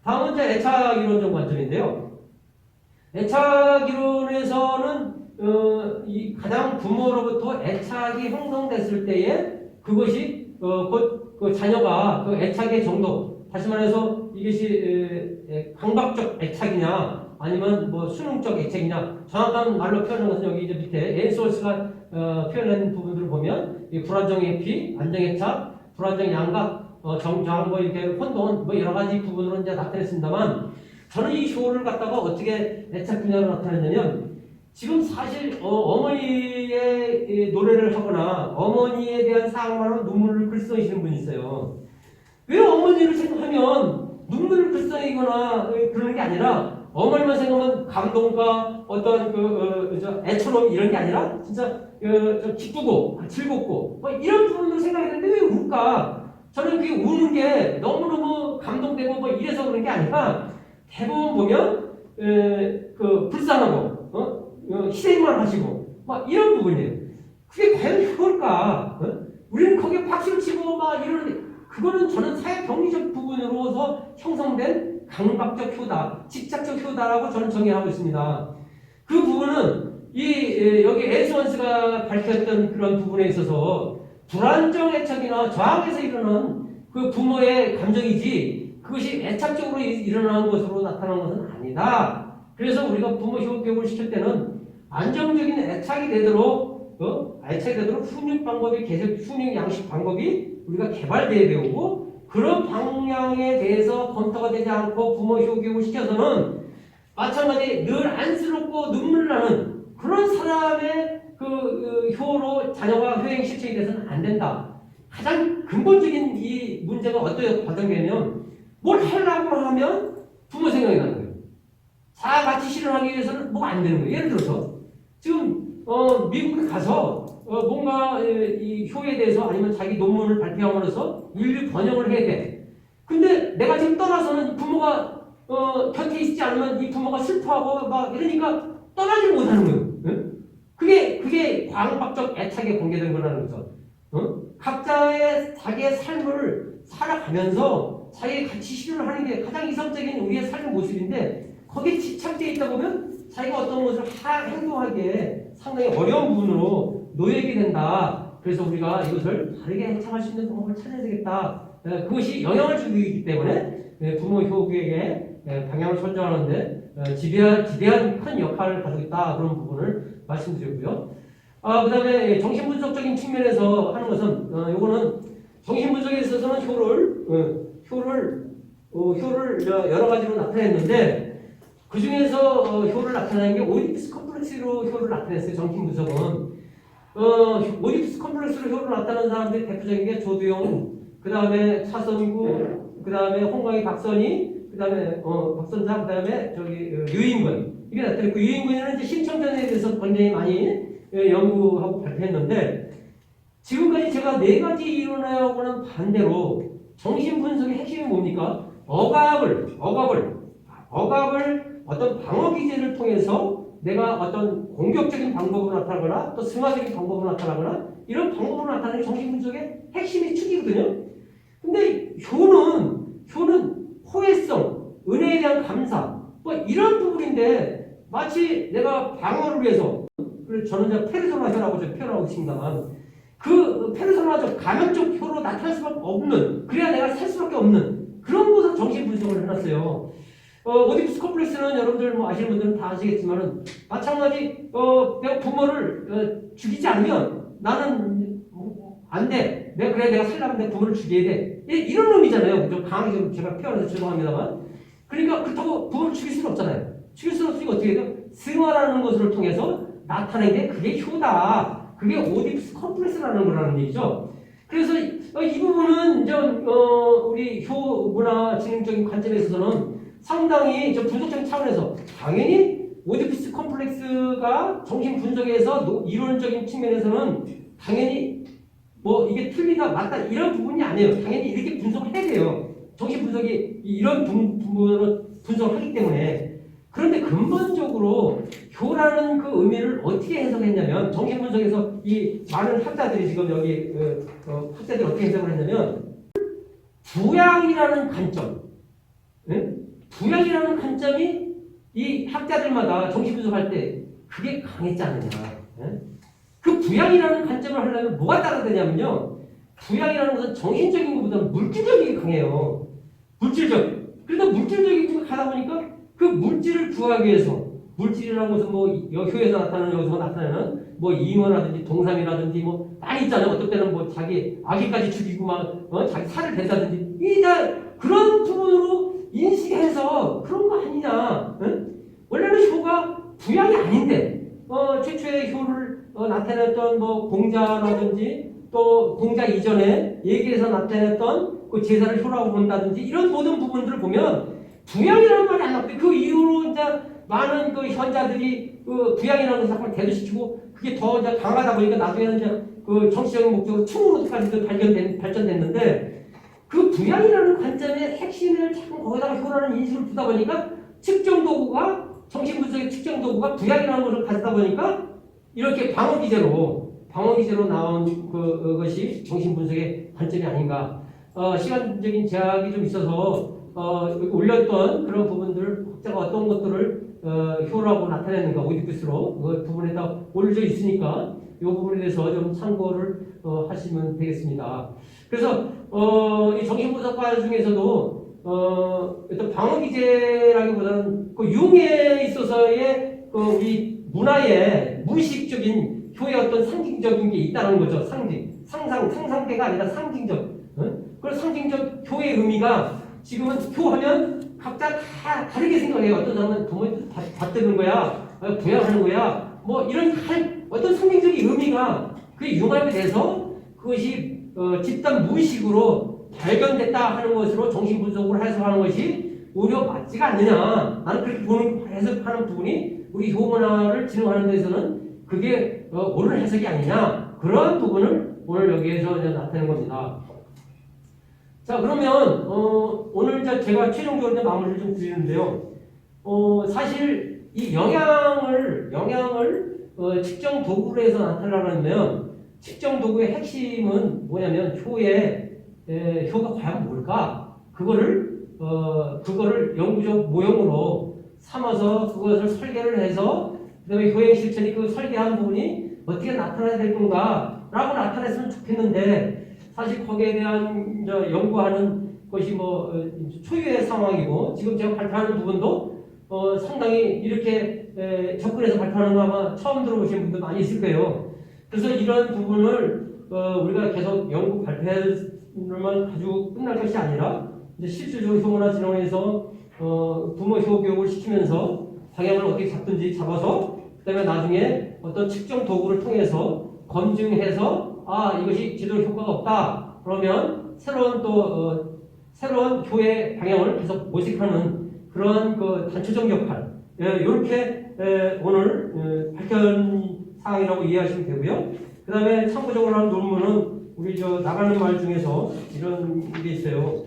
다음은 이제 애착 이론적 관점인데요. 애착 이론에서는 이 가장 부모로부터 애착이 형성됐을 때에 그것이 곧 그 자녀가 그 애착의 정도, 다시 말해서 이것이 강박적 애착이냐 아니면 수능적 애착이냐 정확한 말로 표현한 것은 여기 이제 밑에 앤소스가 표현한 부분들을 보면 이 불안정 회피, 안정 애착, 불안정 양각, 정장 이렇게 혼돈 여러 가지 부분으로 이제 나타냈습니다만 저는 이 효를 갖다가 어떻게 애착 분야로 나타냈냐면 지금 사실 어머니의 노래를 하거나 어머니에 대한 사랑만으로 눈물을 글썽이시는 분이 있어요. 왜 어머니를 생각하면 눈물을 글썽이거나 그러는 게 아니라 어머니만 생각하면 감동과 어떤 애처럼 이런 게 아니라 진짜 좀 기쁘고 즐겁고 뭐 이런 부분으로 생각했는데 왜 울까? 저는 그게 우는 게 너무너무 감동되고 뭐 이래서 그런 게 아니라 대부분 보면 불쌍하고 희생만 하시고 막 이런 부분이에요. 그게 과연 그럴까? 우리는 거기에 박수를 치고 막 이러는데 그거는 저는 사회 병리적 부분으로서 형성된 강박적 효다, 집착적 효다라고 저는 정의하고 있습니다. 그 부분은 여기 에스원스가 밝혔던 그런 부분에 있어서 불안정 애착이나 저항에서 일어난 그 부모의 감정이지 그것이 애착적으로 일어나는 것으로 나타나는 것은 아니다. 그래서 우리가 부모 교육을 시킬 때는 안정적인 애착이 되도록 훈육 방법이 계속 훈육 양식 방법이 우리가 개발돼야 되고 그런 방향에 대해서 검토가 되지 않고 부모 교육을 시켜서는 마찬가지 늘 안쓰럽고 눈물 나는 그런 사람의 효로 자녀가 효행 실천이 돼서는 안 된다. 가장 근본적인 이 문제가 어떻게 발생되면 뭘 하려고 하면 부모 생각이 나는 거예요. 다 같이 실현하기 위해서는 뭐가 안 되는 거예요. 예를 들어서 지금 미국에 가서 뭔가 이 효에 대해서 아니면 자기 논문을 발표함으로써 인류 번영을 해야 돼. 근데 내가 지금 떠나서는 부모가 곁에 있지 않으면 이 부모가 슬퍼하고 막 이러니까 떠나지 못하는 거예요. 응? 그게 광박적 애착에 관계된 거라는 거죠. 각자의 자기의 삶을 살아가면서 자기의 가치 실현을 하는 게 가장 이상적인 우리의 삶의 모습인데 거기에 집착되어 있다 보면 자기가 어떤 것을 행동하기에 상당히 어려운 부분으로 놓이게 된다. 그래서 우리가 이것을 다르게 행창할 수 있는 방법을 찾아야 되겠다. 그것이 영향을 주기 때문에 부모 교육에게 방향을 선정하는데 지대한 큰 역할을 가지고 있다. 그런 부분을 말씀드렸고요. 그 다음에 정신분석적인 측면에서 하는 것은 요거는 정신분석에 있어서는 효를 여러 가지로 나타냈는데 그 중에서 효를 나타내는 게 오이디푸스 컴플렉스로 효를 나타냈어요. 정신분석은 오이디푸스 컴플렉스로 효를 나타내는 사람들이 대표적인 게 조두용, 그 다음에 차선구, 그 다음에 홍광희 박선희, 그 다음에 박선자, 그 다음에 유인근 이게 나타냈고 유인근은 이제 신청전에 대해서 굉장히 많이 연구하고 발표했는데 지금까지 제가 4가지 이론하고는 반대로 정신분석의 핵심이 뭡니까? 억압을 어떤 방어 기제를 통해서 내가 어떤 공격적인 방법으로 나타나거나 또 승화적인 방법으로 나타나거나 이런 방법으로 나타나는 게 정신분석의 핵심이 축이거든요. 근데 효는 호혜성, 은혜에 대한 감사 뭐 이런 부분인데 마치 내가 방어를 위해서 그래서 저는 이제 페르소나효라고 표현하고 있습니다만 그 페르소나적 감염적 효로 나타날 수밖에 없는 그래야 내가 살 수밖에 없는 그런 것을 정신분석을 해놨어요. 오디푸스 컴플렉스는 여러분들 뭐 아시는 분들은 다 아시겠지만은 마찬가지 내가 부모를 죽이지 않으면 나는 안 돼. 내가 살려면 내 부모를 죽여야 돼. 이런 놈이잖아요. 좀 강하게 좀 제가 표현해서 죄송합니다만. 그러니까 그렇다고 부모를 죽일 수는 없잖아요. 죽일 수는 없으니까 어떻게 해요? 승화라는 것을 통해서 나타낸 게 그게 효다. 그게 오디푸스 컴플렉스라는 거라는 얘기죠. 그래서 이 부분은 우리 효 문화 진흥적인 관점에 있어서는 상당히 분석적인 차원에서 당연히 오디푸스 컴플렉스가 정신 분석에서 이론적인 측면에서는 당연히 뭐 이게 틀리다 맞다 이런 부분이 아니에요. 당연히 이렇게 분석을 해야 돼요. 정신 분석이 이런 부분으로 분석을 하기 때문에. 그런데 근본적으로 효라는 그 의미를 어떻게 해석했냐면 정신 분석에서 이 많은 학자들이 지금 여기 학자들이 어떻게 해석을 했냐면 부양이라는 관점, 부양이라는 관점이 이 학자들마다 정신 분석할 때 그게 강했지 않느냐. 그 부양이라는 관점을 하려면 뭐가 따라야 되냐면요. 부양이라는 것은 정신적인 것보다는 물질적인 게 강해요. 물질적. 그러니까 물질적인 게 하다 보니까 그 물질을 구하기 위해서 물질이라는 것은 뭐 효에서 나타나는 여기서 나타나는 뭐 잉어라든지 동상이라든지 뭐 많이 있잖아요. 어떨 때는 뭐 자기 아기까지 죽이고 막 자기 살을 댄다든지 이게 다 그런 부분으로 인식해서 그런 거 아니냐. 원래는 효가 부양이 아닌데 최초의 효를 나타냈던 뭐 공자라든지 또 공자 이전에 얘기해서 나타냈던 그 제사를 효라고 본다든지 이런 모든 부분들을 보면 부양이라는 말이 안 나왔대. 그 이후로 이제 많은 그 현자들이 그 부양이라는 것을 자꾸 대두시키고 그게 더 이제 강하다 보니까 나중에는 이제 그 정치적인 목적으로 춤으로까지도 발전됐는데 그 부양이라는 관점의 핵심을 자꾸 거기다가 효라는 인식을 두다 보니까 측정 도구가 정신 분석의 측정 도구가 부양이라는 것을 가지다 보니까 이렇게 방어기제로 나온 그것이 정신 분석의 관점이 아닌가. 시간적인 제약이 좀 있어서 올렸던 그런 부분들 학자가 어떤 것들을 효라고 나타내는가 오디푸스로 그 부분에다 올려져 있으니까 이 부분에 대해서 좀 참고를 하시면 되겠습니다. 그래서 이 정신분석과 중에서도 어떤 방어기제라기보다는 그 융에 있어서의 그 우리 문화의 무의식적인 효의 어떤 상징적인 게 있다는 거죠. 상상대가 아니라 상징적. 그런 상징적 효의 의미가 지금은 효하면 각자 다 다르게 생각해요. 어떤 사람은 부모님 받드는 거야, 부양하는 거야, 뭐 이런 어떤 상징적인 의미가 그 융합에 대해서 그것이 집단 무의식으로 발견됐다 하는 것으로 정신분석을 해석하는 것이 오히려 맞지가 않느냐. 나는 그렇게 해석하는 부분이 우리 효문화를 진흥하는 데서는 그게 옳은 해석이 아니냐. 그러한 부분을 오늘 여기에서 이제 나타낸 겁니다. 자, 그러면 오늘 이제 제가 최종적으로 이제 마무리를 좀 드리는데요. 사실 이 영향을 측정 도구로 해서 나타내려면 측정 도구의 핵심은 뭐냐면 효가 과연 뭘까? 그거를 연구적 모형으로 삼아서 그것을 설계를 해서 그다음에 효행 실천이 그 설계한 부분이 어떻게 나타나야 될 건가라고 나타냈으면 좋겠는데. 사실 거기에 대한 연구하는 것이 뭐 초유의 상황이고 지금 제가 발표하는 부분도 상당히 이렇게 접근해서 발표하는 거 아마 처음 들어보신 분들 많이 있을 거예요. 그래서 이런 부분을 우리가 계속 연구 발표만 가지고 끝날 것이 아니라 이제 실질적으로 효문화 진흥에서 부모 효 교육을 시키면서 방향을 어떻게 잡든지 그다음에 나중에 어떤 측정 도구를 통해서 검증해서 이것이 제대로 효과가 없다. 그러면 새로운 교의 방향을 계속 모색하는 그런 그 단초적 역할. 이렇게 오늘 발견 사항이라고 이해하시면 되고요. 그 다음에 참고적으로 한 논문은 우리 나가는 말 중에서 이런 게 있어요.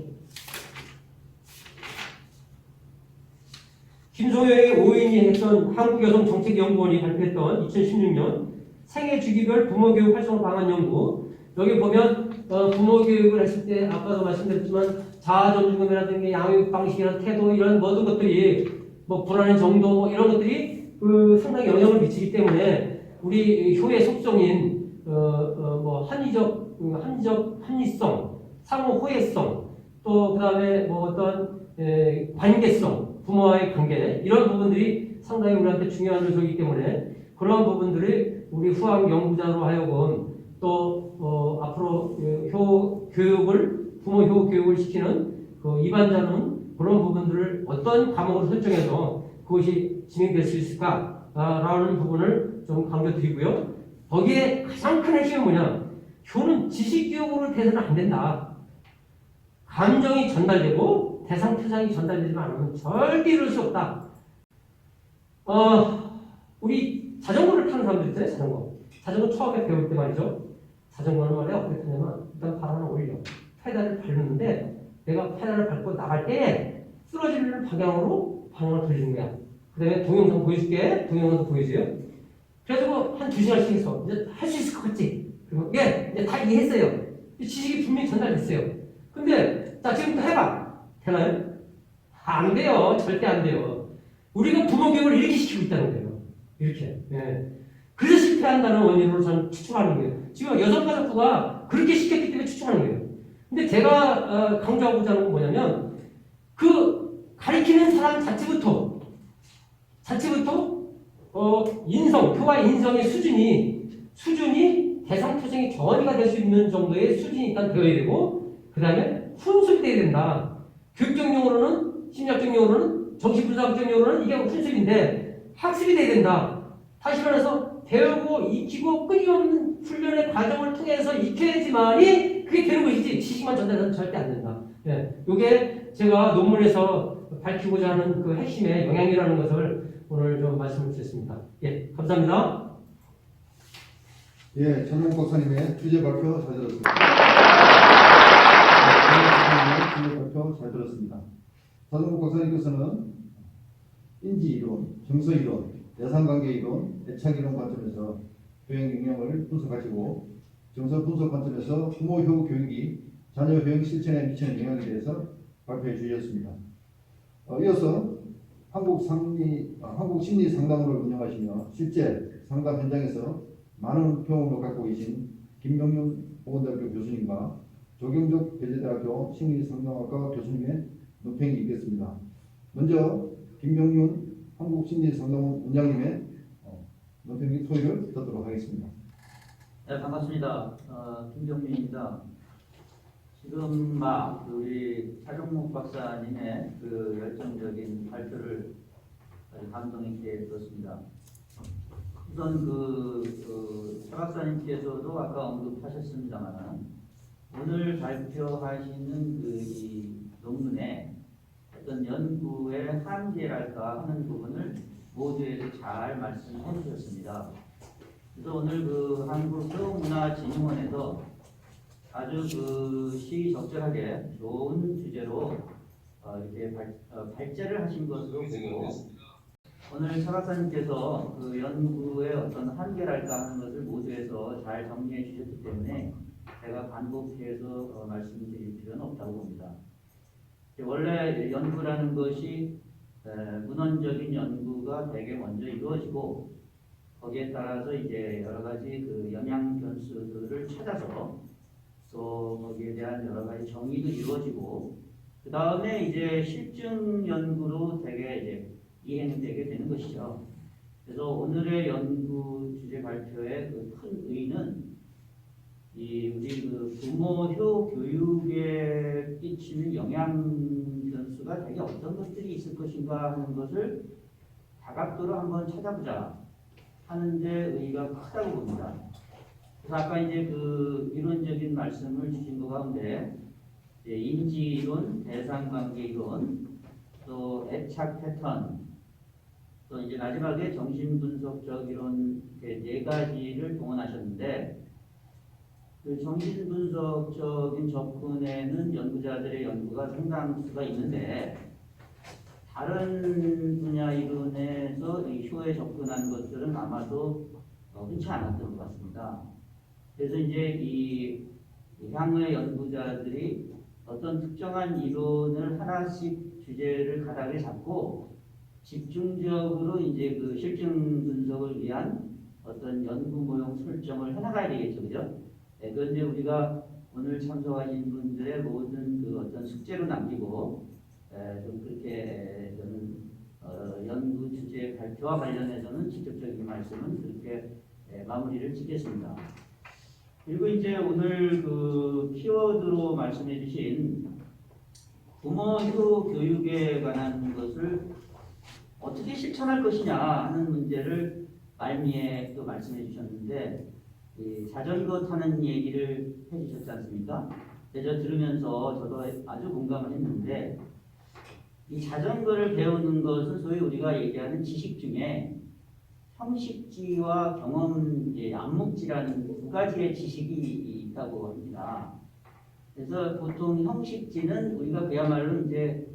김소영의 오인이 했던 한국여성정책연구원이 발표했던 2016년 생애 주기별 부모교육 활성 방안 연구. 여기 보면 부모교육을 했을 때 아까도 말씀드렸지만 자아존중이라든지 양육 방식이나 태도 이런 모든 것들이 뭐 불안의 정도 뭐 이런 것들이 상당히 영향을 미치기 때문에 우리 효의 속성인 뭐 합리성, 상호 호혜성, 또 그다음에 뭐 어떤 관계성, 부모와의 관계 이런 부분들이 상당히 우리한테 중요한 요소이기 때문에 그런 부분들이 우리 후학 연구자로 하여금 또 앞으로 부모 효 교육을 시키는 그 입안자는 그런 부분들을 어떤 과목으로 설정해서 그것이 진행될 수 있을까라는 부분을 좀 강조드리고요. 거기에 가장 큰 핵심은 뭐냐? 효는 지식 교육으로 돼서는 안 된다. 감정이 전달되고 대상 표상이 전달되지 않으면 절대 이룰 수 없다. 우리 자전거를 타는 사람들 있잖아요. 자전거 처음에 배울 때 말이죠. 자전거는 말이야 어떻게 타냐면 일단 발 하나 올려. 페달을 밟는데 내가 페달을 밟고 나갈 때 쓰러지는 방향으로 방향을 돌리는 거야. 그 다음에 동영상 보여줄게. 동영상도 보여줘요. 그래가지고 한 2시간씩 했어. 이제 할 수 있을 것 같지? 그리고 이제 다 이해했어요. 지식이 분명히 전달됐어요. 근데 자 지금부터 해봐. 되나요? 안 돼요. 절대 안 돼요. 우리가 부모 교육을 이렇게 시키고 있다는 거예요. 이렇게. 예. 그래서 실패한다는 원인으로 저는 추측하는 거예요. 지금 여성가족부가 그렇게 시켰기 때문에 추측하는 거예요. 근데 제가 강조하고자 하는 건 뭐냐면 그 가리키는 사람 자체부터 효와 인성의 수준이 대상 표정이 정언이가 될 수 있는 정도의 수준이 일단 되어야 되고 그 다음에 훈술돼야 된다. 교육적 용어로는 심리학적 용어로는 정신분석적 용어로는 이게 훈술인데 학습이 돼야 된다. 다시 말해서 배우고 익히고 끊임없는 훈련의 과정을 통해서 익혀야지만이 그게 되는 것이지 지식만 전달해서는 절대 안 된다. 예, 이게 제가 논문에서 밝히고자 하는 그 핵심의 영향이라는 것을 오늘 좀 말씀을 드렸습니다. 예, 감사합니다. 예, 전용 박사님의 주제 발표 잘 들었습니다. 주제 발표 잘 들었습니다. 전용 박사님께서는 인지 이론, 정서 이론, 대상관계 이론, 애착 이론 관점에서 교육 영향을 분석하시고 정서 분석 관점에서 부모 효 교육이 자녀 교육 실천에 미치는 영향에 대해서 발표해 주셨습니다. 이어서 한국 심리 상담원을 운영하시며 실제 상담 현장에서 많은 경험을 갖고 계신 김명윤 보건대학교 교수님과 조경적 배재대학교 심리상담학과 교수님의 논평이 있겠습니다. 먼저 김명윤 한국심리상담원 원장님의 논평 소개를 듣도록 하겠습니다. 네, 반갑습니다. 김정민입니다. 지금 막 우리 차종목 박사님의 그 열정적인 발표를 아주 감동 있게 들었습니다. 우선 차 박사님께서도 아까 언급하셨습니다만 오늘 발표하시는 이 논문에 어떤 연구의 한계랄까 하는 부분을 모두에서 잘 말씀해 주셨습니다. 그래서 오늘 한국교문화진흥원에서 아주 시의적절하게 좋은 주제로 이렇게 발제를 하신 것으로 보고 오늘 차 박사님께서 그 연구의 어떤 한계랄까 하는 것을 모두에서 잘 정리해 주셨기 때문에 제가 반복해서 말씀드릴 필요는 없다고 봅니다. 원래 연구라는 것이 문헌적인 연구가 대개 먼저 이루어지고 거기에 따라서 이제 여러 가지 그 영향 변수들을 찾아서 또 거기에 대한 여러 가지 정의도 이루어지고 그 다음에 이제 실증 연구로 되게 이제 이행되게 되는 것이죠. 그래서 오늘의 연구 주제 발표의 그 큰 의의는 우리 부모효 교육에 끼치는 영향 변수가 되게 어떤 것들이 있을 것인가 하는 것을 다각도로 한번 찾아보자 하는데 의의가 크다고 봅니다. 그래서 아까 이제 이론적인 말씀을 주신 것 가운데 인지 이론, 대상관계 이론, 또 애착 패턴, 또 이제 마지막에 정신분석적 이론 네 가지를 동원하셨는데 그 정신분석적인 접근에는 연구자들의 연구가 상당수가 있는데 다른 분야 이론에서 효에 접근한 것들은 아마도 흔치 않았던 것 같습니다. 그래서 이제 향후의 연구자들이 어떤 특정한 이론을 하나씩 주제를 가닥에 잡고 집중적으로 이제 그 실증 분석을 위한 어떤 연구 모형 설정을 해나가야 되겠죠, 그죠? 네, 그런데 우리가 오늘 참석하신 분들의 모든 그 어떤 숙제로 남기고 좀 그렇게 저는 연구 주제 발표와 관련해서는 직접적인 말씀은 그렇게 마무리를 짓겠습니다. 그리고 이제 오늘 그 키워드로 말씀해 주신 부모효 교육에 관한 것을 어떻게 실천할 것이냐 하는 문제를 말미에 또 말씀해 주셨는데 자전거 타는 얘기를 해주셨지 않습니까? 그래서 들으면서 저도 아주 공감을 했는데 이 자전거를 배우는 것은 소위 우리가 얘기하는 지식 중에 형식지와 경험, 암묵지라는 두 가지의 지식이 있다고 합니다. 그래서 보통 형식지는 우리가 그야말로 이제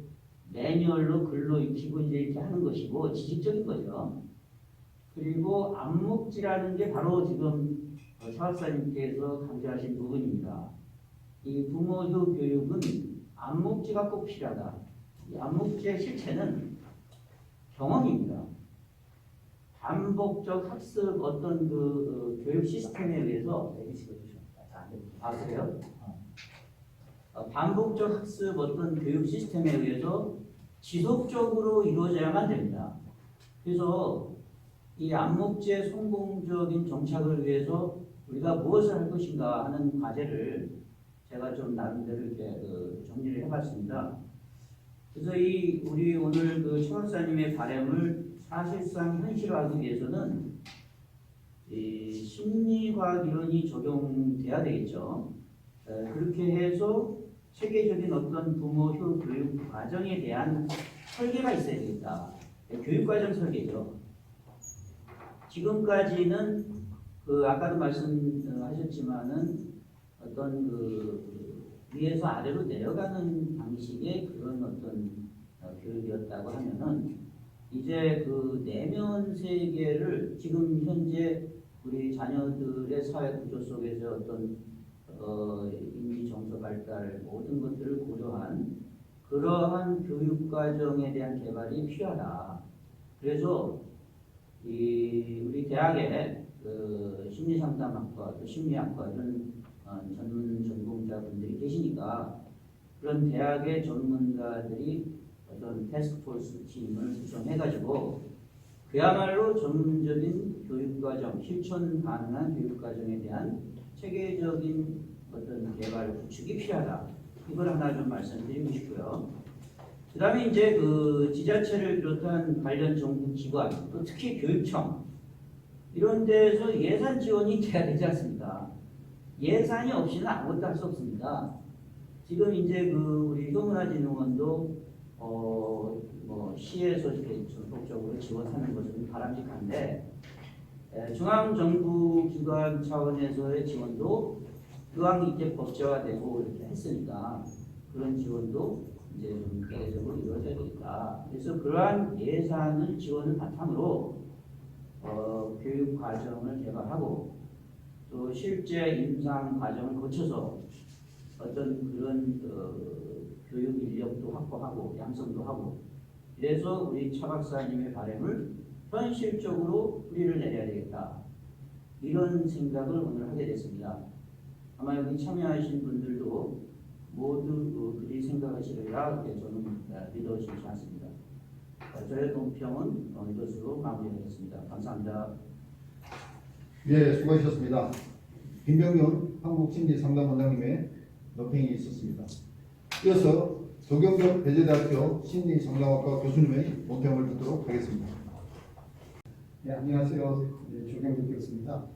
매뉴얼로 글로 익히고 이제 이렇게 하는 것이고 지식적인 거죠. 그리고 암묵지라는 게 바로 지금 차 박사님께서 강조하신 부분입니다. 이 부모효 교육은 암묵지가 꼭 필요하다. 이 암묵지의 실체는 경험입니다. 반복적 학습 어떤 교육 시스템에 의해서 그래요? 반복적 학습 어떤 교육 시스템에 의해서 지속적으로 이루어져야만 됩니다. 그래서 이 암묵지의 성공적인 정착을 위해서 우리가 무엇을 할 것인가 하는 과제를 제가 좀 나름대로 이렇게 정리를 해봤습니다. 그래서 우리 오늘 차 박사님의 바람을 사실상 현실화하기 위해서는 이 심리과학 이론이 적용돼야 되겠죠. 그렇게 해서 체계적인 어떤 부모 효 교육 과정에 대한 설계가 있어야 되겠다. 교육과정 설계죠. 지금까지는 그 아까도 말씀하셨지만은 어떤 그 위에서 아래로 내려가는 방식의 그런 어떤 교육이었다고 하면은 이제 그 내면 세계를 지금 현재 우리 자녀들의 사회 구조 속에서 어떤 인지 정서 발달 모든 것들을 고려한 그러한 교육 과정에 대한 개발이 필요하다. 그래서 우리 대학에 그 심리상담학과 또 심리학과 이런 전문 전공자분들이 계시니까 그런 대학의 전문가들이 어떤 태스크포스 팀을 구성해가지고 그야말로 전문적인 교육과정, 실천 가능한 교육과정에 대한 체계적인 어떤 개발 구축이 필요하다. 이걸 하나 좀 말씀드리고 싶고요. 그 다음에 이제 그 지자체를 비롯한 관련 정부 기관, 또 특히 교육청 이런 데서 예산 지원이 돼야 되지 않습니까? 예산이 없이는 아무것도 할 수 없습니다. 지금 이제 그 우리 교문화진흥원도 뭐 시에서 이렇게 전폭적으로 지원하는 것은 바람직한데 중앙정부 기관 차원에서의 지원도 그왕 이제 법제화되고 이렇게 했으니까 그런 지원도 이제 좀 대대적으로 이루어져야 되겠다. 그래서 그러한 예산을 지원을 바탕으로 교육 과정을 개발하고 또 실제 임상 과정을 거쳐서 어떤 그런 교육 인력도 확보하고 양성도 하고 그래서 우리 차 박사님의 바람을 현실적으로 뿌리를 내려야 되겠다. 이런 생각을 오늘 하게 됐습니다. 아마 여기 참여하신 분들도 모두 그리 생각하시리라 저는 믿어지지 않습니다. 저의 논평은 이것으로 마무리하겠습니다. 감사합니다. 예, 수고하셨습니다. 김병윤 한국심리상담원장님의 논평이 있었습니다. 이어서 조경엽 배재대학교 심리상담학과 교수님의 논평을 듣도록 하겠습니다. 네, 안녕하세요. 조경엽 교수입니다.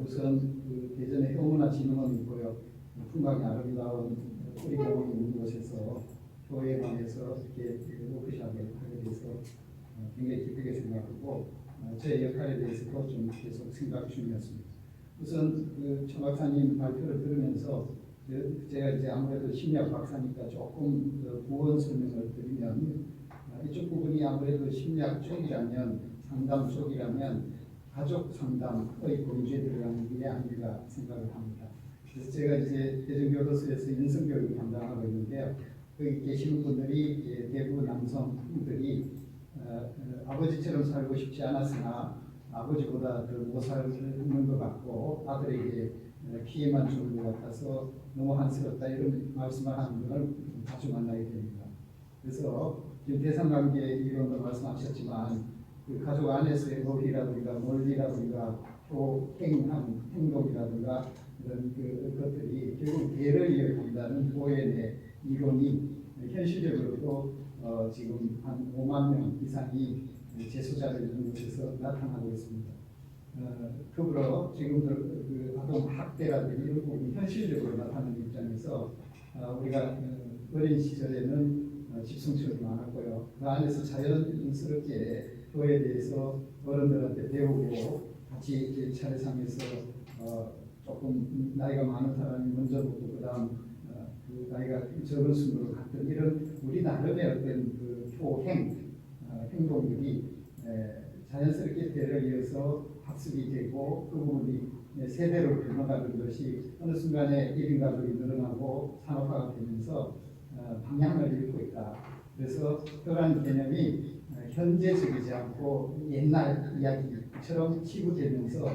우선 그 대전의 효문화진흥원이 있고요. 풍광이 아름다운 뿌리경험이 있는 곳에서 교회에 관해서 이렇게 워크숍을 하게 돼서 굉장히 기쁘게 생각하고 제 역할에 대해서도 좀 계속 생각 중이었습니다. 우선 그 청 박사님 발표를 들으면서 제가 이제 아무래도 심리학 박사니까 조금 부원 설명을 드리면 이쪽 부분이 아무래도 심리학 쪽이라면 상담 쪽이라면 가족 상담의 본주에 들어가는 게 아닌가 생각을 합니다. 그래서 제가 이제 대전교도소에서 인성교육을 담당하고 있는데요. 거기 계시는 분들이 대부분 남성들이 아버지처럼 살고 싶지 않았으나 아버지보다 더 못 살는 것 같고 아들에게 피해만 주는 것 같아서 너무 한스럽다 이런 말씀을 하는 걸 자주 만나게 됩니다. 그래서 지금 대상관계 이론도 말씀하셨지만 그 가족 안에서의 놀이라든가 논리라든가 또 행동이라든가 이런 것들이 결국 대를 이어간다는 보현의 이론이 현실적으로도 지금 한 5만 명 이상이 재소자를 이루는 곳에서 나타나고 있습니다. 더불어 지금 그 아동 학대라든지 이런 부분이 현실적으로 나타나는 입장에서 우리가 어린 시절에는 집성촌이 많았고요. 그 안에서 자연스럽게 교회에 대해서 어른들한테 배우고 같이 이제 차례상에서 조금 나이가 많은 사람이 먼저 보고 그다음 그 나이가 적은 순으로 갔던 이런 우리 나름의 어떤 그 행동들이 자연스럽게 대를 이어서 학습이 되고 그 부분이 세대로 변화가는 것이 어느 순간에 1인 가족이 늘어나고 산업화가 되면서 방향을 잃고 있다. 그래서 그러한 개념이 현재적이지 않고 옛날 이야기처럼 치부되면서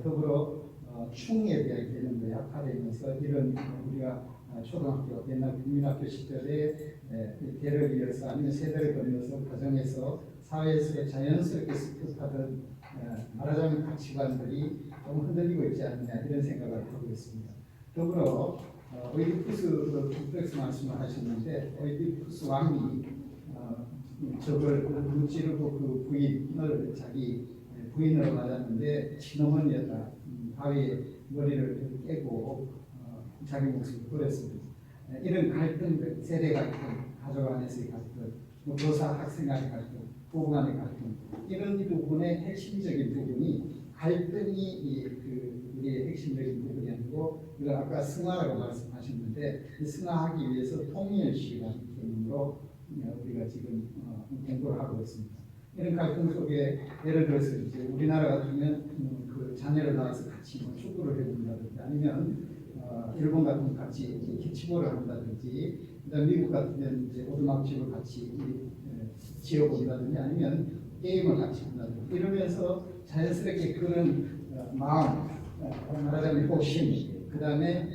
더불어 충에 대한 개념도 약화되면서 이런 우리가 초등학교 옛날 국민학교 시절에 대를 이어서 아니면 세대를 거쳐서 가정에서 사회에서 자연스럽게 습득하던 말하자면 가치관들이 좀 흔들리고 있지 않느냐 이런 생각을 하고 있습니다. 더불어 오이디푸스 콤플렉스 말씀을 하셨는데 오이디푸스 왕이 저걸 무찌르고 그 부인을 자기 부인으로 맞았는데 친어머니였다. 바위에 머리를 깨고 자기 목숨을 버렸습니다. 이런 갈등, 세대 갈등, 가족 안에서의 갈등, 뭐 교사 학생 간의 갈등, 부부 간의 갈등 이런 부분의 핵심적인 부분이 갈등이 우리의 핵심적인 부분이 아니고 이걸 아까 승화라고 말씀하셨는데 이 승화하기 위해서 통일시라는 개념으로 우리가 지금 공부를 하고 있습니다. 이런 갈등 속에 예를 들어서 이제 우리나라 같으면 그 자녀를 낳아서 같이 뭐 축구를 해준다든지 아니면 일본 같은 같이 캐치볼을 한다든지 그다음 미국 같으면 이제 오두막집을 같이 지어본다든지 아니면 게임을 같이 한다든지 이러면서 자연스럽게 그런 마음 말하자면 호심 그다음에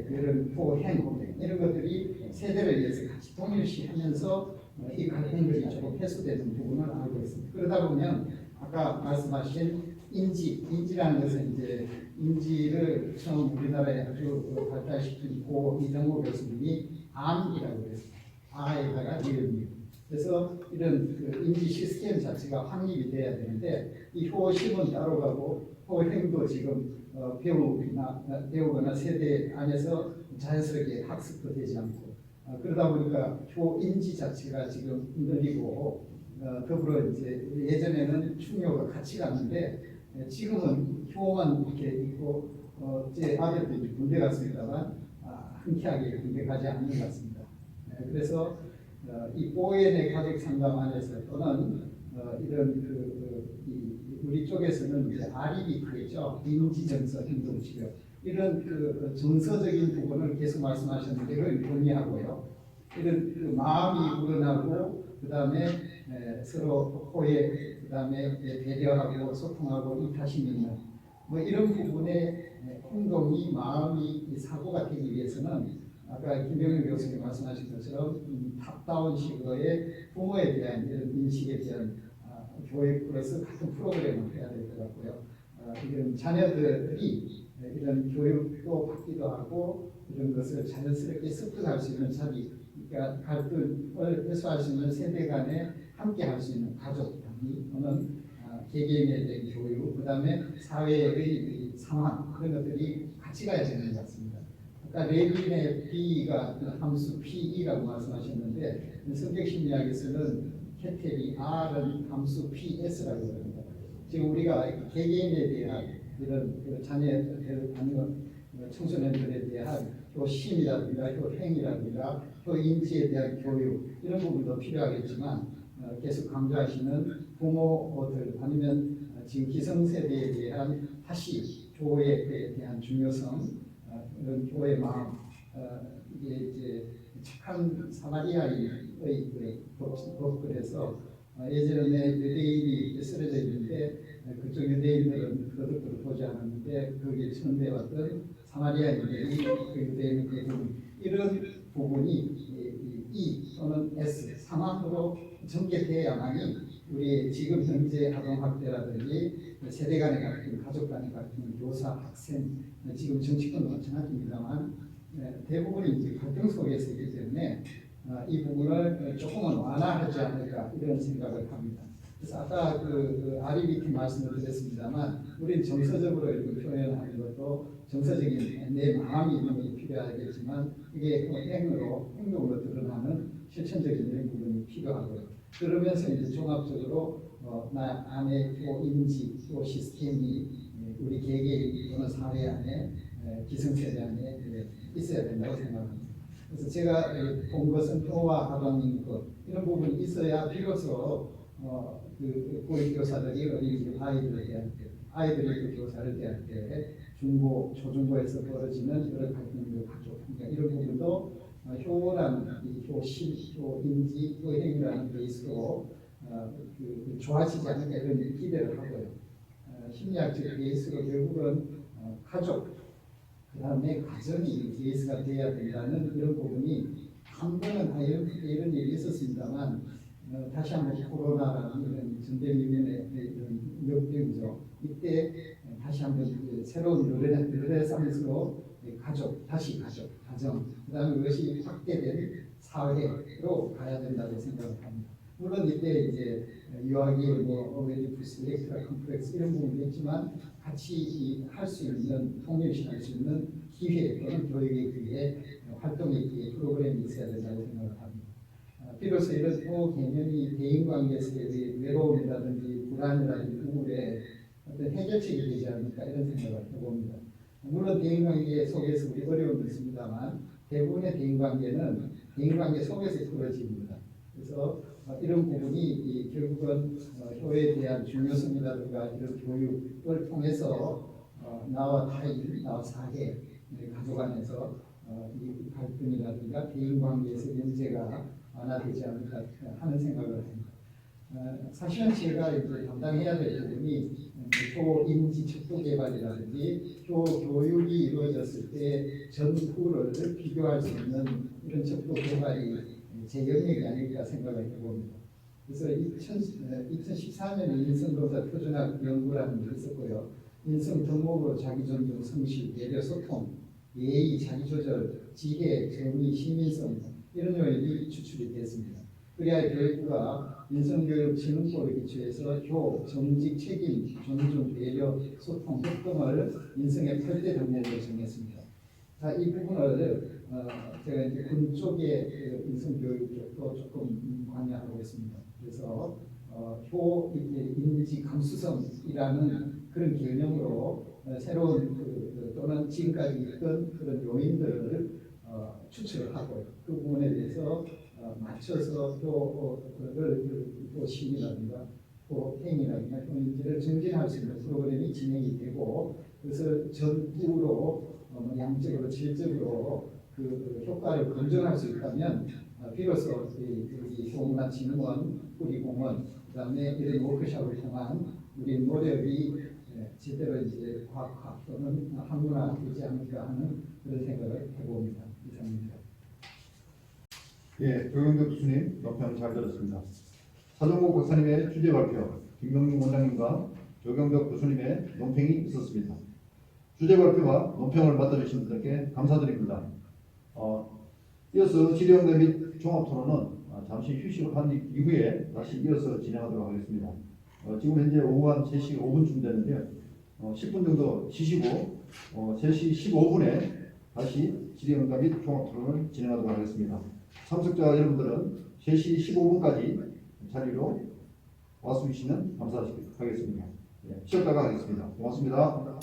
그런 호행 이런 것들이 세대를 위해서 같이 동일시하면서 이 갈등들이 조금 해소되는 부분을 알고 있습니다. 그러다 보면 아까 말씀하신 인지라는 것은 이제 인지를 처음 우리나라에 아주 발달시킨 고 이정호 교수님이 암이라고 했습니다. 아에다가 리을미. 그래서 이런 그 인지 시스템 자체가 확립이 돼야 되는데 이 효심은 따로 가고 효행도 지금 배우거나 세대 안에서 자연스럽게 학습도 되지 않고 그러다 보니까 효인지 자체가 지금 늘리고 더불어 이제 예전에는 충효가 같이 갔는데 지금은 효만 이렇게 있고 제 아들도 이제 군대 갔습니다만 흔쾌하게 군대 가지 않는 것 같습니다. 그래서 이 ON의 가족 상담 안에서 또는 이런 우리 쪽에서는 이제 REBT죠. 인지정서 행동치료 이런 그 정서적인 부분을 계속 말씀하셨는데 그걸 동의하고요. 이런 그 마음이 우러나고 그 다음에 서로 호혜, 그 다음에 배려하고 소통하고 이타심 있는 뭐 이런 부분의 행동이 마음이 사고가 되기 위해서는 아까 김병윤 교수님 말씀하신 것처럼 탑다운 식으로의 부모에 대한 이런 인식에 대한 교육 플러스 같은 프로그램을 해야 될 것 같고요. 이런 자녀들이 이런 교육도 받기도 하고 이런 것을 자연스럽게 습득할 수 있는 자리, 그러니까 갈등을 해소할 수 있는 세대 간에 함께 할 수 있는 가족 단위 또는 개개인에 대한 교육, 그 다음에 사회의 상황 그런 것들이 같이 가야 되는 것 같습니다. 아까 레빈의 B가 함수 PE라고 말씀하셨는데 성격심리학에서는 캐텔이 R은 함수 PS라고 합니다. 지금 우리가 개개인에 대한 이런 자녀들 청소년들에 대한 효심이라든가 효행이라든가 효인지에 대한 교육 이런 부분도 필요하겠지만 계속 강조하시는 부모들 아니면 지금 기성세대에 대한 다시 교회에 대한 중요성 이런 교회의 마음 이게 이제 착한 사마리아인의 법글에서 예전에 유대인이 쓰러져 있는데 그쪽 유대인들은 그것들을 보지 않았는데 거기에 천대왔던 사마리아인들이 그 유대인을 대부분 이런 부분이 E 또는 S 상황으로 전개돼야만이 우리 지금 현재 아동학대라든지 세대 간의 갈등, 가족 간의 갈등, 교사, 학생 지금 정치권도 마찬가지입니다만 대부분이 이제 갈등 속에서 있기 때문에 이 부분을 조금은 완화하지 않을까 이런 생각을 합니다. 그래서 아까 그 REBT 말씀을 드렸습니다만 우리는 정서적으로 이렇게 표현하는 것도 정서적인 내 마음이 있는 것이 필요하겠지만 이게 행동으로 드러나는 실천적인 이런 부분이 필요하고요. 그러면서 이제 종합적으로 나 안에 인지 또 시스템이 우리 개개인 또는 사회 안에 기성세대 안에 있어야 된다고 생각합니다. 그래서 제가 본 것은 효와 하방인 것 이런 부분이 있어야 비로소 그 교사들이 어린이집 아이들이 그 교사를 대할 때 중고 초중고에서 벌어지는 여러 갈등들 가족 이런 부분도 효라는 이 효심, 효인지, 효행이라는 베이스로 좋아지지 않을까 이런 기대를 하고요. 심리학적 베이스로 결국은 가족, 그 다음에 가정이 베이스가 돼야 된다는 이런 부분이 한 번은 이런 일이 있었습니다만 다시 한번 코로나라는 이런 전대미면의 이런 역병이죠. 이때 다시 한번 새로운 르네상스로 가족, 다시 가족, 가정, 그 다음에 그것이 확대된 사회로 가야 된다고 생각을 합니다. 물론 이때 이제 유아기, 오베디푸스, 렉트라 컴플렉스 이런 부분도 있지만 같이 할 수 있는 통일시할 수 있는 기회 또는 교육의 기회, 활동의 기회, 프로그램이 있어야 된다고 생각을 합니다. 비로소 이런 호 개념이 대인관계에서의 외로움이라든지 불안이라든지 우울에 어떤 해결책이 되지 않을까 이런 생각을 해봅니다. 물론 대인관계 속에서 우리 어려움이 있습니다만 대부분의 대인관계 속에서 풀어집니다. 그래서 이런 부분이 결국은 효에 대한 중요성이라든가 이런 교육을 통해서 나와 타인, 나와 사회, 가족 안에서 이 갈등이라든가 대인관계에서 문제가 완화되지 않을까 하는 생각을 합니다. 사실은 제가 이제 담당해야 될 부분이 효인지 척도 개발이라든지 효 교육이 이루어졌을 때 전후를 비교할 수 있는 이런 척도 개발이 제 영역이 아닐까 생각을 해봅니다. 그래서 2014년에 인성도사 표준학 연구라는 게 있었고요. 인성 덕목으로 자기존중, 성실, 배려, 소통, 예의, 자기조절, 지혜, 정의, 시민성 이런 요인이 추출이 됐습니다. 그래야 교육부가 인성교육 진흥법에 기초해서 효, 정직, 책임, 존중, 배려, 소통, 협동을 인성의 8대 덕목으로 정했습니다. 자, 이 부분을 제가 이제 군 쪽의 인성교육 쪽도 조금 관여하고 있습니다. 그래서 효, 인지, 감수성이라는 그런 개념으로 새로운 또는 지금까지 있던 그런 요인들을 추출을 하고 그 부분에 대해서 맞춰서 또 심이라든가 또 행위라든가 효인지를 증진할 수 있는 프로그램이 진행이 되고 그래서 전후로 양적으로 질적으로 그 효과를 검증할 수 있다면 비로소 이 교문화진흥원, 우리공원 그다음에 이런 워크숍을 통한 우리 노력이 제대로 이제 과학화 또는 학문화되지 않을까 하는 그런 생각을 해봅니다. 이상입니다. 예, 조경덕 교수님 논평 잘 들었습니다. 사정국 박사님의 주제 발표, 김병민 원장님과 조경덕 교수님의 논평이 있었습니다. 주제 발표와 논평을 맡아주신 분들께 감사드립니다. 이어서 질의응답 및 종합토론은 잠시 휴식을 한 이후에 다시 이어서 진행하도록 하겠습니다. 지금 현재 오후 한 3시 5분쯤 되는데요. 10분 정도 쉬시고 3시 15분에 다시 질의응답 및 종합토론을 진행하도록 하겠습니다. 참석자 여러분들은 3시 15분까지 자리로 와주시면 감사하겠습니다. 쉬었다가 하겠습니다. 고맙습니다.